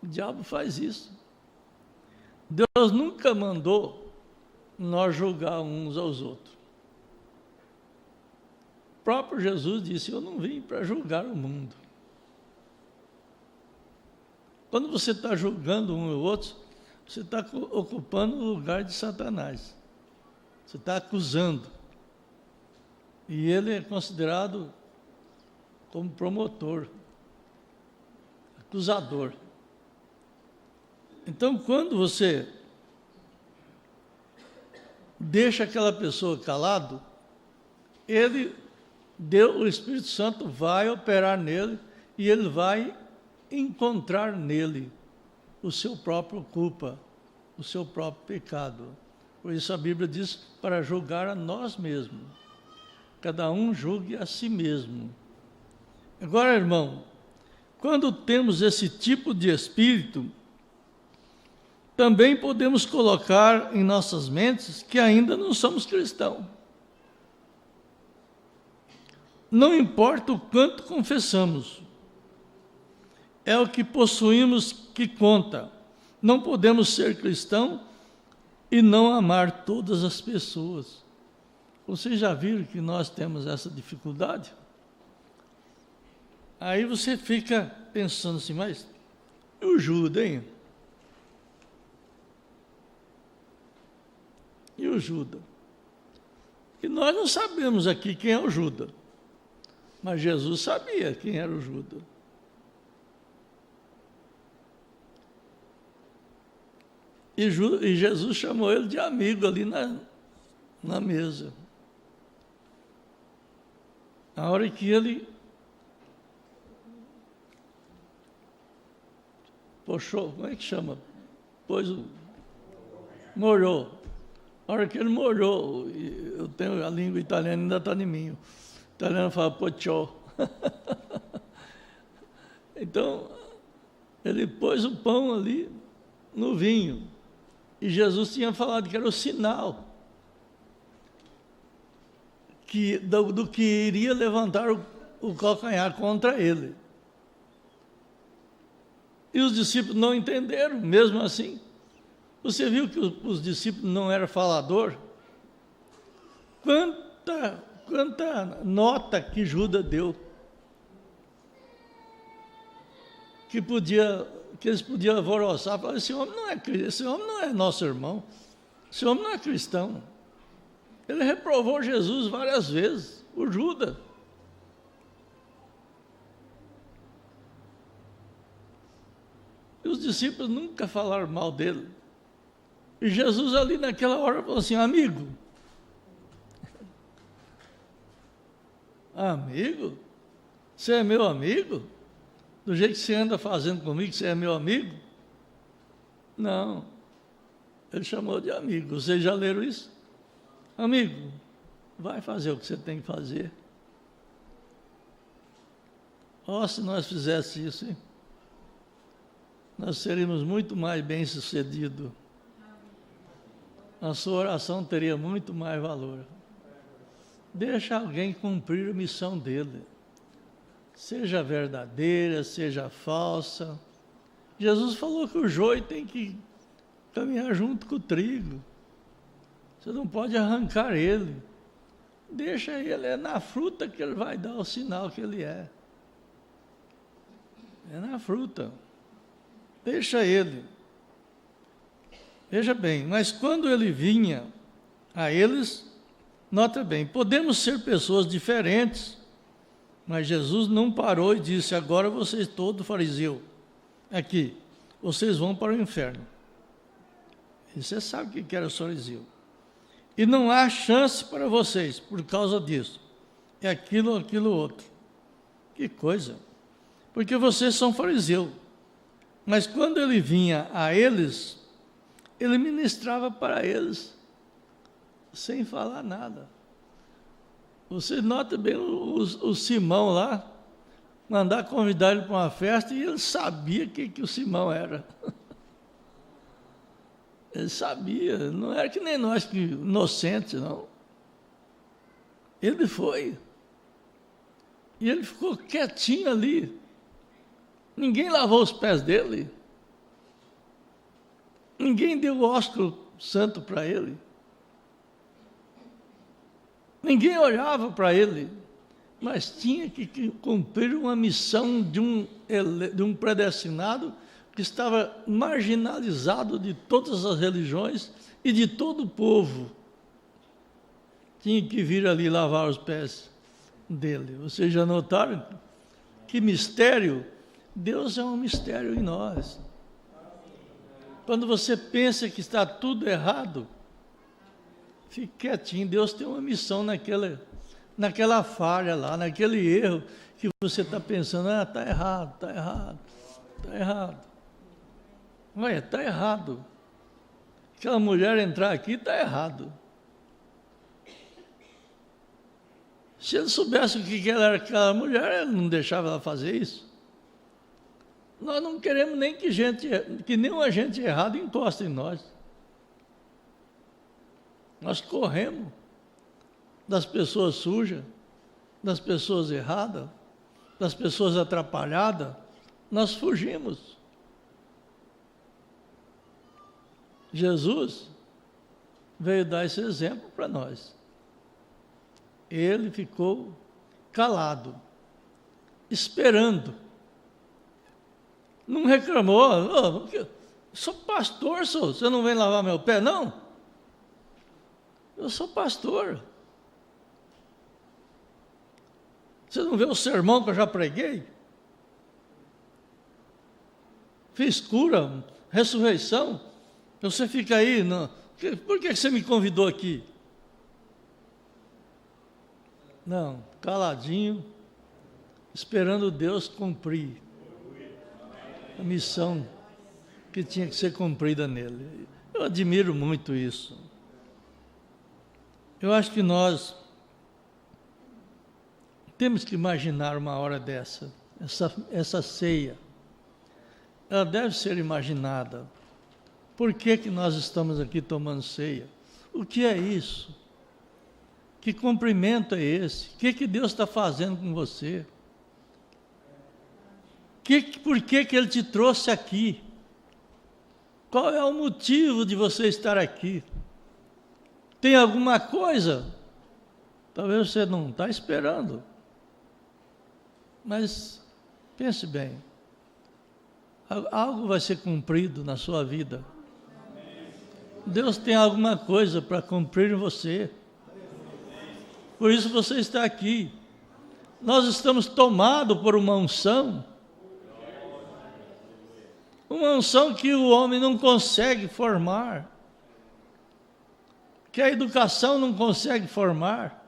O diabo faz isso. Deus nunca mandou nós julgar uns aos outros. O próprio Jesus disse, eu não vim para julgar o mundo. Quando você está julgando um ou outro, você está ocupando o lugar de Satanás. Você está acusando. E ele é considerado como promotor, acusador. Então, quando você deixa aquela pessoa calado, o Espírito Santo vai operar nele e ele vai encontrar nele o seu próprio culpa, o seu próprio pecado. Por isso a Bíblia diz para julgar a nós mesmos. Cada um julgue a si mesmo. Agora, irmão, quando temos esse tipo de espírito, também podemos colocar em nossas mentes que ainda não somos cristãos. Não importa o quanto confessamos, é o que possuímos que conta. Não podemos ser cristãos e não amar todas as pessoas. Vocês já viram que nós temos essa dificuldade? Aí você fica pensando assim, mas e o Judas, hein? E o Judas? E nós não sabemos aqui quem é o Judas. Mas Jesus sabia quem era o Judas. E Jesus chamou ele de amigo ali na mesa. A hora que ele puxou, como é que chama? Molhou. A hora que ele molhou, eu tenho a língua italiana, ainda está em mim. O italiano fala pochó. Então, ele pôs o pão ali no vinho. E Jesus tinha falado que era o sinal do que iria levantar o calcanhar contra ele. E os discípulos não entenderam, mesmo assim. Você viu que os discípulos não eram falador? Quanta nota que Judas deu. Que eles podiam alvoroçar, falar, esse homem não é nosso irmão. Esse homem não é cristão. Ele reprovou Jesus várias vezes, o Judas. E os discípulos nunca falaram mal dele. E Jesus ali naquela hora falou assim: amigo, amigo? Você é meu amigo? Do jeito que você anda fazendo comigo, você é meu amigo? Não. Ele chamou de amigo. Vocês já leram isso? Amigo, vai fazer o que você tem que fazer. Oh, se nós fizéssemos isso, hein? Nós seríamos muito mais bem-sucedidos. A sua oração teria muito mais valor. Deixa alguém cumprir a missão dele. Seja verdadeira, seja falsa. Jesus falou que o joio tem que caminhar junto com o trigo. Você não pode arrancar ele. Deixa ele, é na fruta que ele vai dar o sinal que ele é. É na fruta. Deixa ele. Veja bem, mas quando ele vinha a eles, nota bem, podemos ser pessoas diferentes, mas Jesus não parou e disse: agora vocês todos fariseus, aqui, vocês vão para o inferno. E você sabe o que era o fariseu. E não há chance para vocês por causa disso. É aquilo outro. Que coisa. Porque vocês são fariseus. Mas quando ele vinha a eles, ele ministrava para eles, sem falar nada. Você nota bem o Simão lá, mandar convidar ele para uma festa, e ele sabia que o Simão era. Ele sabia, não era que nem nós, que inocentes, não. Ele foi. E ele ficou quietinho ali. Ninguém lavou os pés dele. Ninguém deu o ósculo santo para ele. Ninguém olhava para ele. Mas tinha que cumprir uma missão de um predestinado que estava marginalizado de todas as religiões e de todo o povo. Tinha que vir ali lavar os pés dele. Vocês já notaram que mistério? Deus é um mistério em nós. Quando você pensa que está tudo errado, fique quietinho. Deus tem uma missão naquela falha lá, naquele erro que você está pensando: está errado, está errado, está errado. Olha, está errado. Aquela mulher entrar aqui está errado. Se ele soubesse o que ela era aquela mulher, ele não deixava ela fazer isso. Nós não queremos nem que nenhum agente errado encoste em nós. Nós corremos das pessoas sujas, das pessoas erradas, das pessoas atrapalhadas. Nós fugimos. Jesus veio dar esse exemplo para nós. Ele ficou calado, esperando. Não reclamou: oh, sou pastor, você não vem lavar meu pé? Não. Eu sou pastor. Você não vê o sermão que eu já preguei? Fiz cura, ressurreição. Você fica aí, por que você me convidou aqui? Não, caladinho, esperando Deus cumprir a missão que tinha que ser cumprida nele. Eu admiro muito isso. Eu acho que nós temos que imaginar uma hora dessa, essa ceia. Ela deve ser imaginada. Por que nós estamos aqui tomando ceia? O que é isso? Que cumprimento é esse? O que Deus está fazendo com você? Por que Ele te trouxe aqui? Qual é o motivo de você estar aqui? Tem alguma coisa? Talvez você não está esperando. Mas pense bem. Algo vai ser cumprido na sua vida. Deus tem alguma coisa para cumprir em você. Por isso você está aqui. Nós estamos tomados por uma unção. Uma unção que o homem não consegue formar. Que a educação não consegue formar.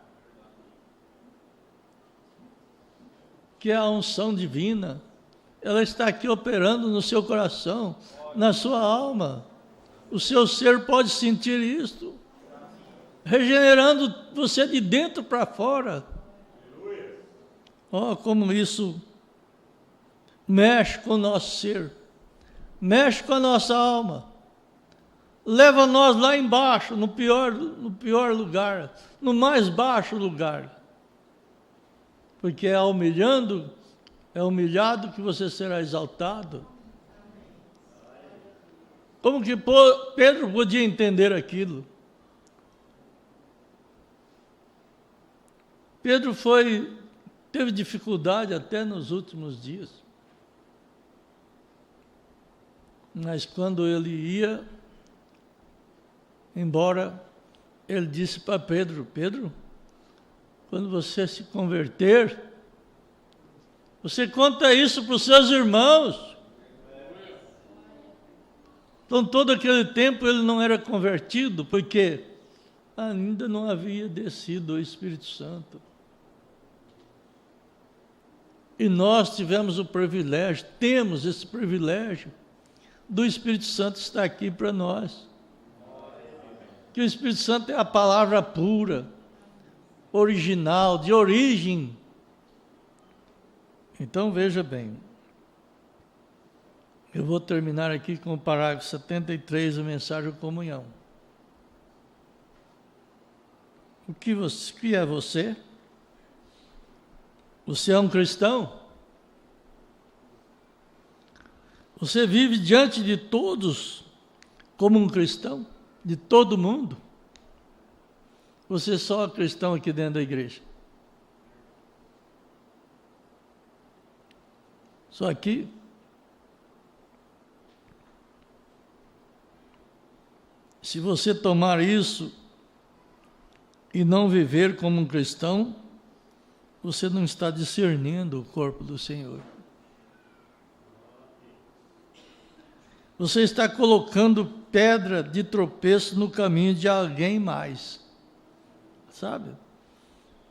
Que é a unção divina. Ela está aqui operando no seu coração, na sua alma. O seu ser pode sentir isto, regenerando você de dentro para fora. Oh, como isso mexe com o nosso ser, mexe com a nossa alma, leva nós lá embaixo, no pior lugar, no mais baixo lugar, porque é humilhado que você será exaltado. Como que Pedro podia entender aquilo? Pedro teve dificuldade até nos últimos dias. Mas quando ele ia embora, ele disse para Pedro: Pedro, quando você se converter, você conta isso para os seus irmãos. Então, todo aquele tempo ele não era convertido, porque ainda não havia descido o Espírito Santo. E nós tivemos o privilégio, temos esse privilégio, do Espírito Santo estar aqui para nós. Que o Espírito Santo é a palavra pura, original, de origem. Então, veja bem. Eu vou terminar aqui com o parágrafo 73 da mensagem de comunhão. O que é você? Você é um cristão? Você vive diante de todos como um cristão? De todo mundo? Você só é cristão aqui dentro da igreja? Só aqui? Se você tomar isso e não viver como um cristão, você não está discernindo o corpo do Senhor. Você está colocando pedra de tropeço no caminho de alguém mais. Sabe?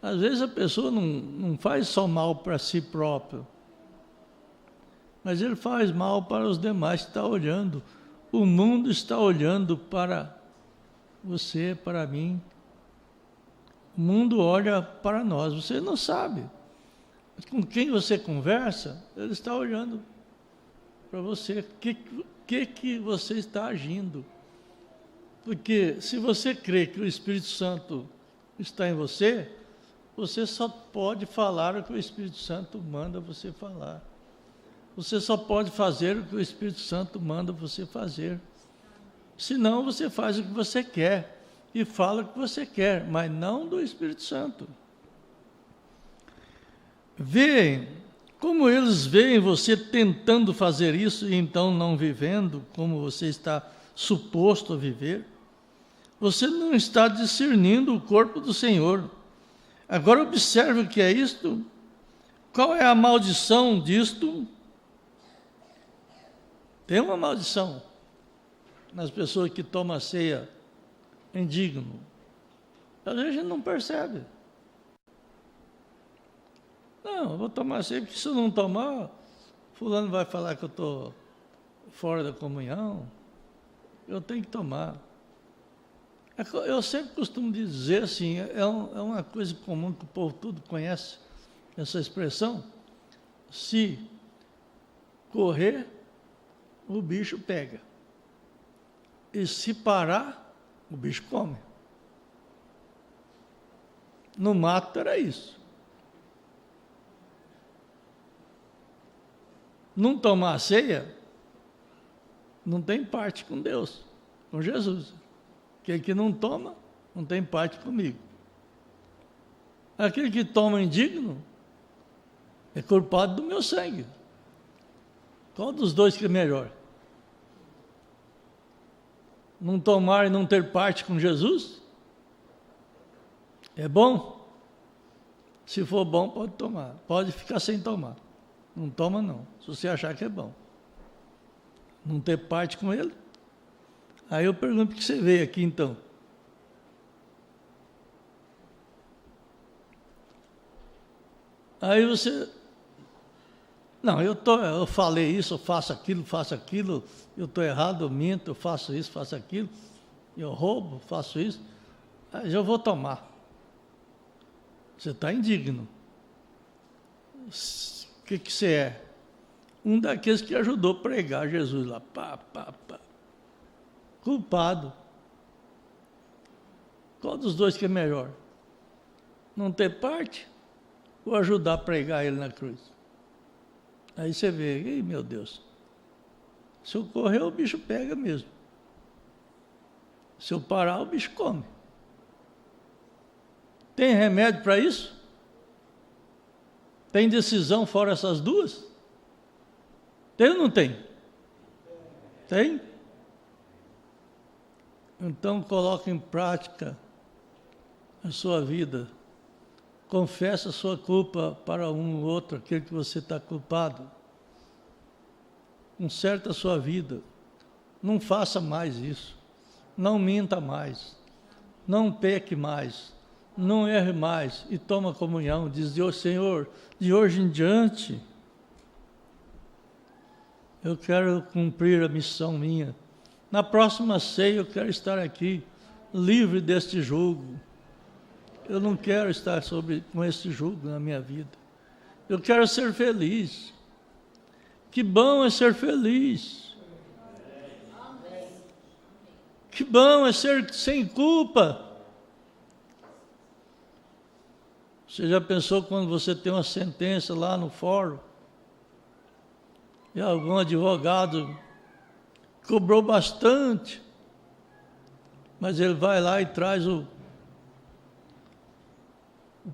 Às vezes a pessoa não faz só mal para si próprio, mas ele faz mal para os demais que estão olhando. O mundo está olhando para você, para mim. O mundo olha para nós, você não sabe. Com quem você conversa, ele está olhando para você. O que você está agindo? Porque se você crê que o Espírito Santo está em você, você só pode falar o que o Espírito Santo manda você falar. Você só pode fazer o que o Espírito Santo manda você fazer. Senão você faz o que você quer e fala o que você quer, mas não do Espírito Santo. Veem como eles veem você tentando fazer isso e então não vivendo como você está suposto a viver. Você não está discernindo o corpo do Senhor. Agora observe o que é isto. Qual é a maldição disto? Tem uma maldição nas pessoas que tomam a ceia indigno. Às vezes a gente não percebe. Não, eu vou tomar a ceia, porque se eu não tomar, fulano vai falar que eu estou fora da comunhão. Eu tenho que tomar. Eu sempre costumo dizer assim, é uma coisa comum que o povo tudo conhece, essa expressão. Se correr, o bicho pega. E se parar, o bicho come. No mato era isso. Não tomar a ceia, não tem parte com Deus, com Jesus. Aquele que não toma, não tem parte comigo. Aquele que toma indigno, é culpado do meu sangue. Qual dos dois que é melhor? não tomar e não ter parte com Jesus? É bom? Se for bom, pode tomar. Pode ficar sem tomar. Não toma, não. Se você achar que é bom. Não ter parte com ele. Aí eu pergunto por que você veio aqui, então? Aí você... Não, eu falei isso, eu faço aquilo, eu estou errado, eu minto, eu faço isso, faço aquilo, eu roubo, faço isso. Aí eu vou tomar. Você está indigno. O que você é? Um daqueles que ajudou a pregar Jesus lá. Pá. Culpado. Qual dos dois que é melhor? Não ter parte ou ajudar a pregar ele na cruz? Aí você vê, ei, meu Deus, se eu correr o bicho pega mesmo. Se eu parar o bicho come. Tem remédio para isso? Tem decisão fora essas duas? Tem ou não tem? Tem? Então coloque em prática a sua vida. Confesse a sua culpa para um ou outro, aquele que você está culpado. Conserta a sua vida. Não faça mais isso. Não minta mais. Não peque mais. Não erre mais. E toma comunhão. Diz, Senhor, de hoje em diante, eu quero cumprir a missão minha. Na próxima ceia eu quero estar aqui, livre deste jugo. Eu não quero estar com esse jugo na minha vida. Eu quero ser feliz. Que bom é ser feliz. Que bom é ser sem culpa. Você já pensou quando você tem uma sentença lá no fórum e algum advogado cobrou bastante, mas ele vai lá e traz o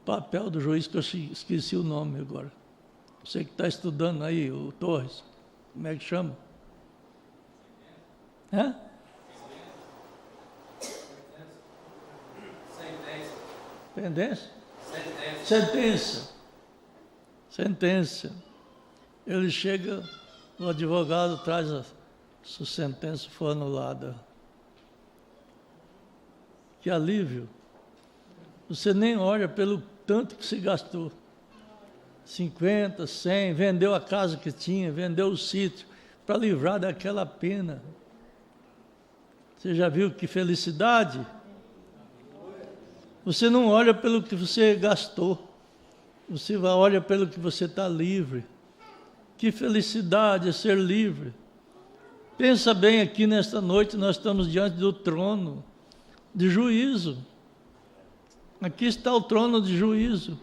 papel do juiz, que eu esqueci o nome agora. Você que está estudando aí, o Torres, como é que chama? Hã? Pendência? Sentença. Ele chega, o advogado traz a sua sentença foi anulada. Que alívio. Você nem olha pelo tanto que se gastou. 50, 100, vendeu a casa que tinha, vendeu o sítio, para livrar daquela pena. Você já viu que felicidade? Você não olha pelo que você gastou, você olha pelo que você está livre. Que felicidade é ser livre. Pensa bem, aqui nesta noite nós estamos diante do trono de juízo. Aqui está o trono de juízo.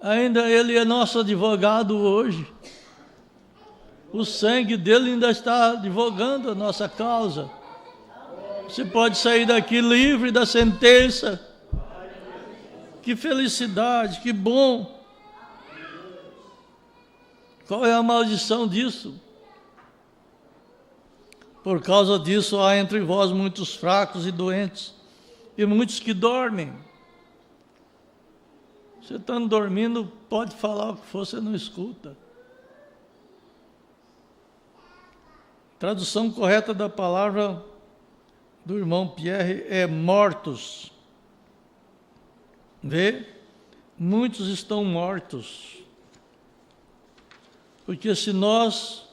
Ainda ele é nosso advogado hoje. O sangue dele ainda está advogando a nossa causa. Você pode sair daqui livre da sentença. Que felicidade, que bom. Qual é a maldição disso? Por causa disso há entre vós muitos fracos e doentes, e muitos que dormem. Você estando dormindo, pode falar o que for, você não escuta. Tradução correta da palavra do irmão Pierre é mortos. Vê? Muitos estão mortos. Porque se nós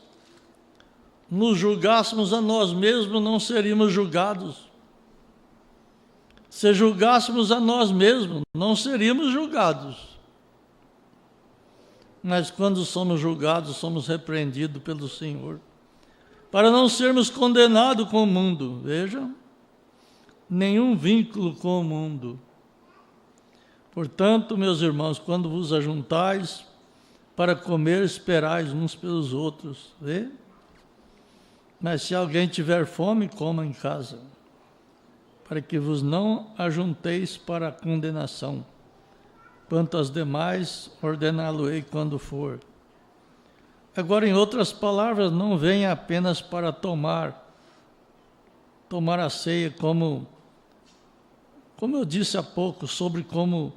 nos julgássemos a nós mesmos, não seríamos julgados. Se julgássemos a nós mesmos, não seríamos julgados. Mas quando somos julgados, somos repreendidos pelo Senhor, para não sermos condenados com o mundo. Veja, nenhum vínculo com o mundo. Portanto, meus irmãos, quando vos ajuntais para comer, esperais uns pelos outros. Vê? Mas se alguém tiver fome, coma em casa, para que vos não ajunteis para a condenação. Quanto às demais, ordená-lo-ei quando for. Agora, em outras palavras, não venha apenas para tomar, tomar a ceia como eu disse há pouco, sobre como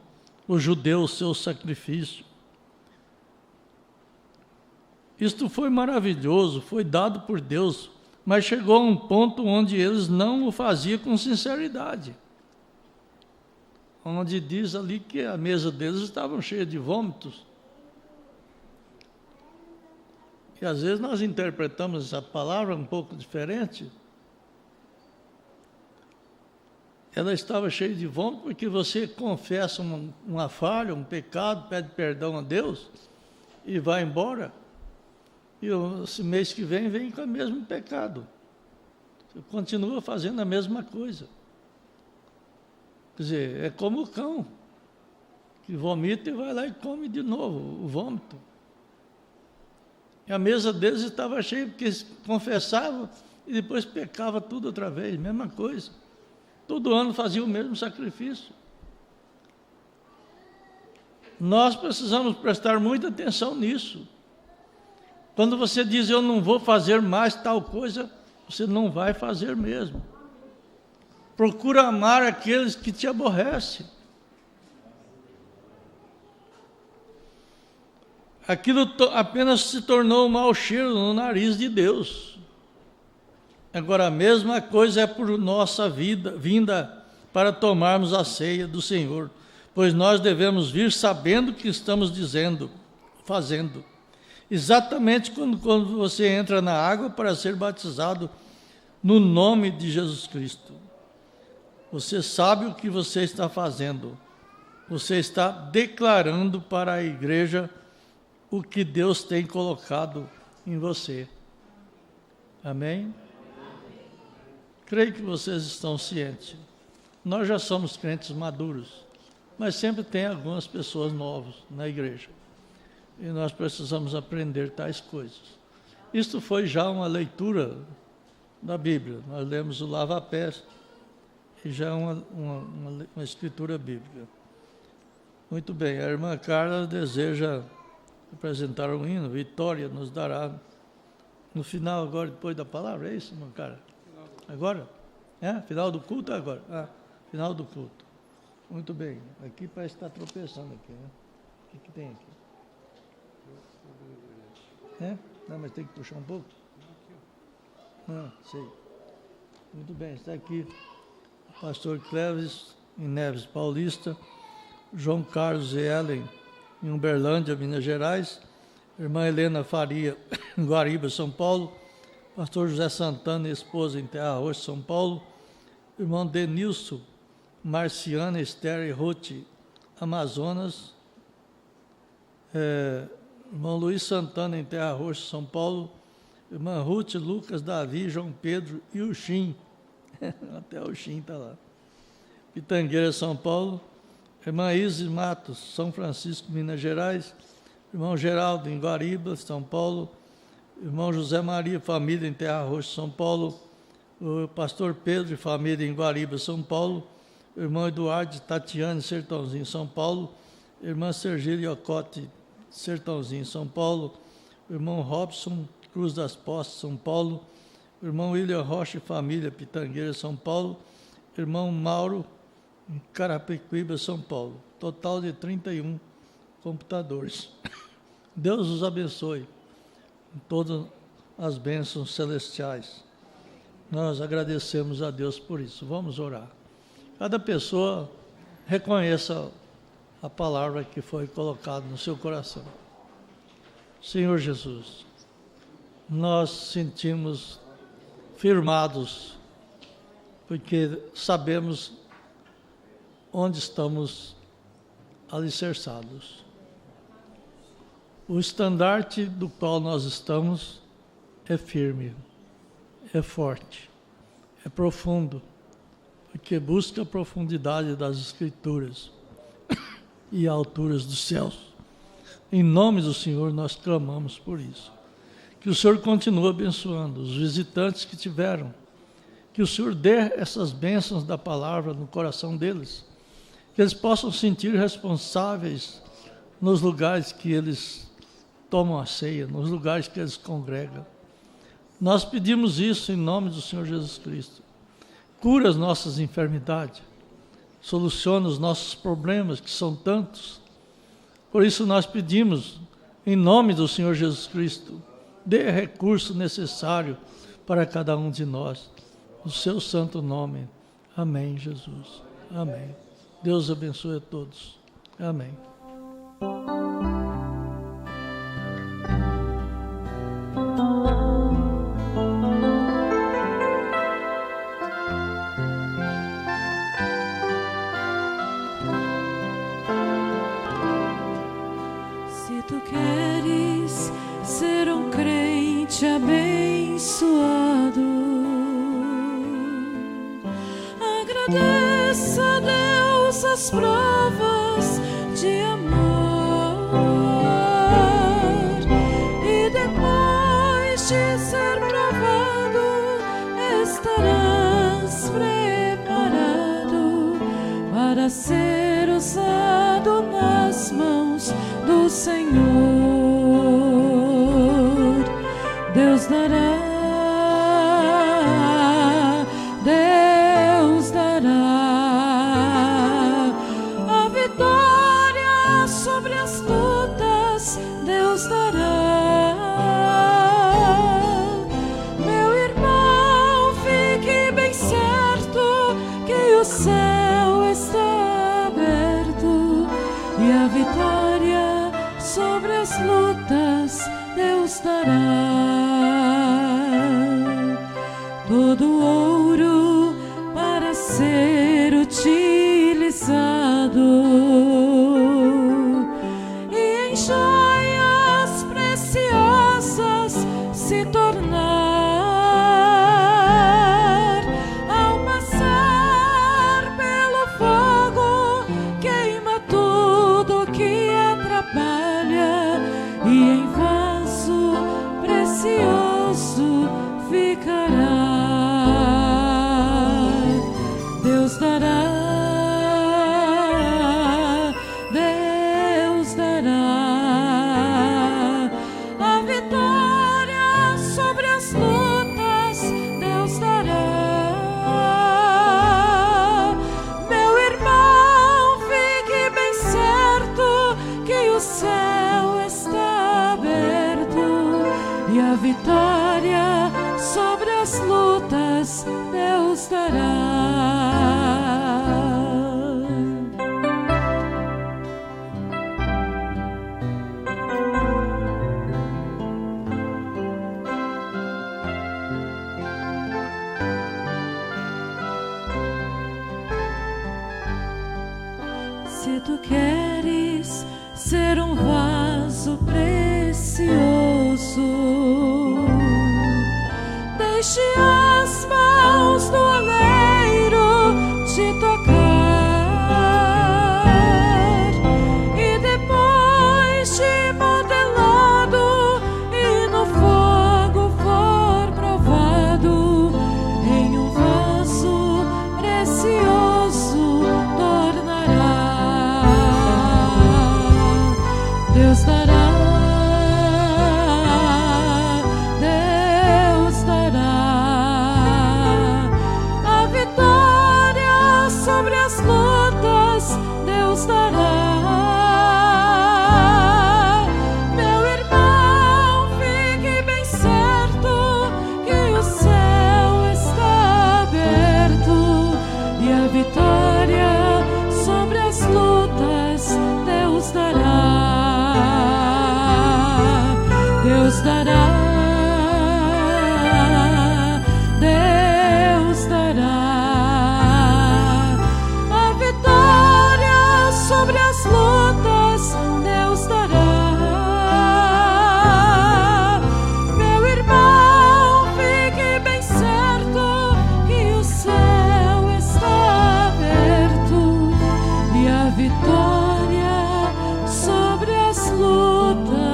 o judeu, o seu sacrifício. Isto foi maravilhoso, foi dado por Deus, mas chegou a um ponto onde eles não o faziam com sinceridade. Onde diz ali que a mesa deles estava cheia de vômitos. E às vezes nós interpretamos essa palavra um pouco diferente. Ela estava cheia de vômito porque você confessa uma falha, um pecado, pede perdão a Deus e vai embora. E esse mês que vem com o mesmo pecado. Você continua fazendo a mesma coisa. Quer dizer, é como o cão, que vomita e vai lá e come de novo o vômito. E a mesa deles estava cheia porque eles confessavam e depois pecavam tudo outra vez, mesma coisa. Todo ano fazia o mesmo sacrifício. Nós precisamos prestar muita atenção nisso. Quando você diz, eu não vou fazer mais tal coisa, você não vai fazer mesmo. Procura amar aqueles que te aborrecem. Aquilo apenas se tornou um mau cheiro no nariz de Deus. Agora, a mesma coisa é por nossa vinda para tomarmos a ceia do Senhor, pois nós devemos vir sabendo o que estamos dizendo, fazendo. Exatamente quando você entra na água para ser batizado no nome de Jesus Cristo. Você sabe o que você está fazendo. Você está declarando para a igreja o que Deus tem colocado em você. Amém? Creio que vocês estão cientes. Nós já somos crentes maduros, mas sempre tem algumas pessoas novas na igreja. E nós precisamos aprender tais coisas. Isto foi já uma leitura da Bíblia. Nós lemos o lava-pés e já é uma escritura bíblica. Muito bem, a irmã Carla deseja apresentar um hino. Vitória nos dará no final agora, depois da palavra, é isso, irmã Carla? Agora? É? Final do culto agora? Ah, final do culto. Muito bem. Aqui parece que está tropeçando aqui, né? O que tem aqui? É? Não, mas tem que puxar um pouco? Ah, sei. Muito bem, está aqui o pastor Cleves em Neves Paulista, João Carlos e Ellen em Uberlândia, Minas Gerais, irmã Helena Faria em Guariba, São Paulo, pastor José Santana e esposa em Terra Roxa, São Paulo, irmão Denilson, Marciana, Esther e Ruth, Amazonas, irmão Luiz Santana em Terra Roxa, São Paulo, irmã Ruth, Lucas, Davi, João Pedro e o Xim, até o Xim está lá, Pitangueira, São Paulo, irmã Isis Matos, São Francisco, Minas Gerais, irmão Geraldo em Guariba, São Paulo, irmão José Maria, família em Terra Roxa, São Paulo, o pastor Pedro e família em Guariba, São Paulo, irmão Eduardo Tatiane, Sertãozinho, São Paulo, irmã Sergília Ocote, Sertãozinho, São Paulo, irmão Robson, Cruz das Postas, São Paulo, irmão William Rocha e família, Pitangueira, São Paulo, irmão Mauro, em Carapicuíba, São Paulo. Total de 31 computadores. Deus os abençoe com todas as bênçãos celestiais. Nós agradecemos a Deus por isso. Vamos orar. Cada pessoa reconheça a palavra que foi colocada no seu coração. Senhor Jesus, nós sentimos firmados, porque sabemos onde estamos alicerçados. O estandarte do qual nós estamos é firme, é forte, é profundo, porque busca a profundidade das Escrituras e alturas dos céus. Em nome do Senhor, nós clamamos por isso. Que o Senhor continue abençoando os visitantes que tiveram, que o Senhor dê essas bênçãos da palavra no coração deles, que eles possam sentir responsáveis nos lugares que eles tomam a ceia, nos lugares que eles congregam. Nós pedimos isso em nome do Senhor Jesus Cristo. cura as nossas enfermidades, soluciona os nossos problemas, que são tantos. Por isso nós pedimos, em nome do Senhor Jesus Cristo, dê recurso necessário para cada um de nós, no seu santo nome. Amém, Jesus. Amém. Deus abençoe a todos. Amém. Se tu queres ser um crente abençoado, agradeça a Deus as provas de amor, e depois de ser provado estarás preparado para ser usado nas mãos do Senhor. Deus dará, Deus dará a vitória sobre as lutas. Deus dará. Meu irmão, fique bem certo que o céu está aberto e a vitória sobre as lutas Deus dará. Todo ouro para ser utilizado e em joias preciosas se tornar, ao passar pelo fogo queima tudo que atrapalha e em vaso precioso ficará. Deus dará, Deus dará a vitória sobre as lutas. Deus dará. Meu irmão, fique bem certo que o céu está aberto e a vitória sobre as lutas Deus dará. Se tu queres ser um vaso precioso, deixe as mãos do oleiro te tocar, e depois de modelado e no fogo for provado, em um vaso precioso tornará. Deus dará, Deus dará a vitória sobre as lutas. Deus dará. Meu irmão, fique bem certo que o céu está aberto e a vitória sobre as lutas Deus dará. Deus dará, Deus dará a vitória sobre as lutas. Deus dará. Meu irmão, fique bem certo que o céu está aberto e a vitória sobre as lutas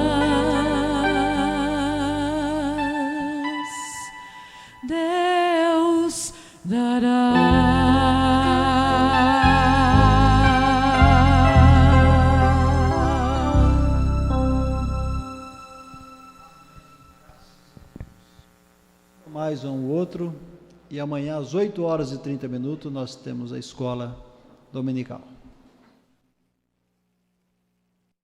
Deus dará. Mais um outro. e amanhã às 8h30 nós temos a escola dominical.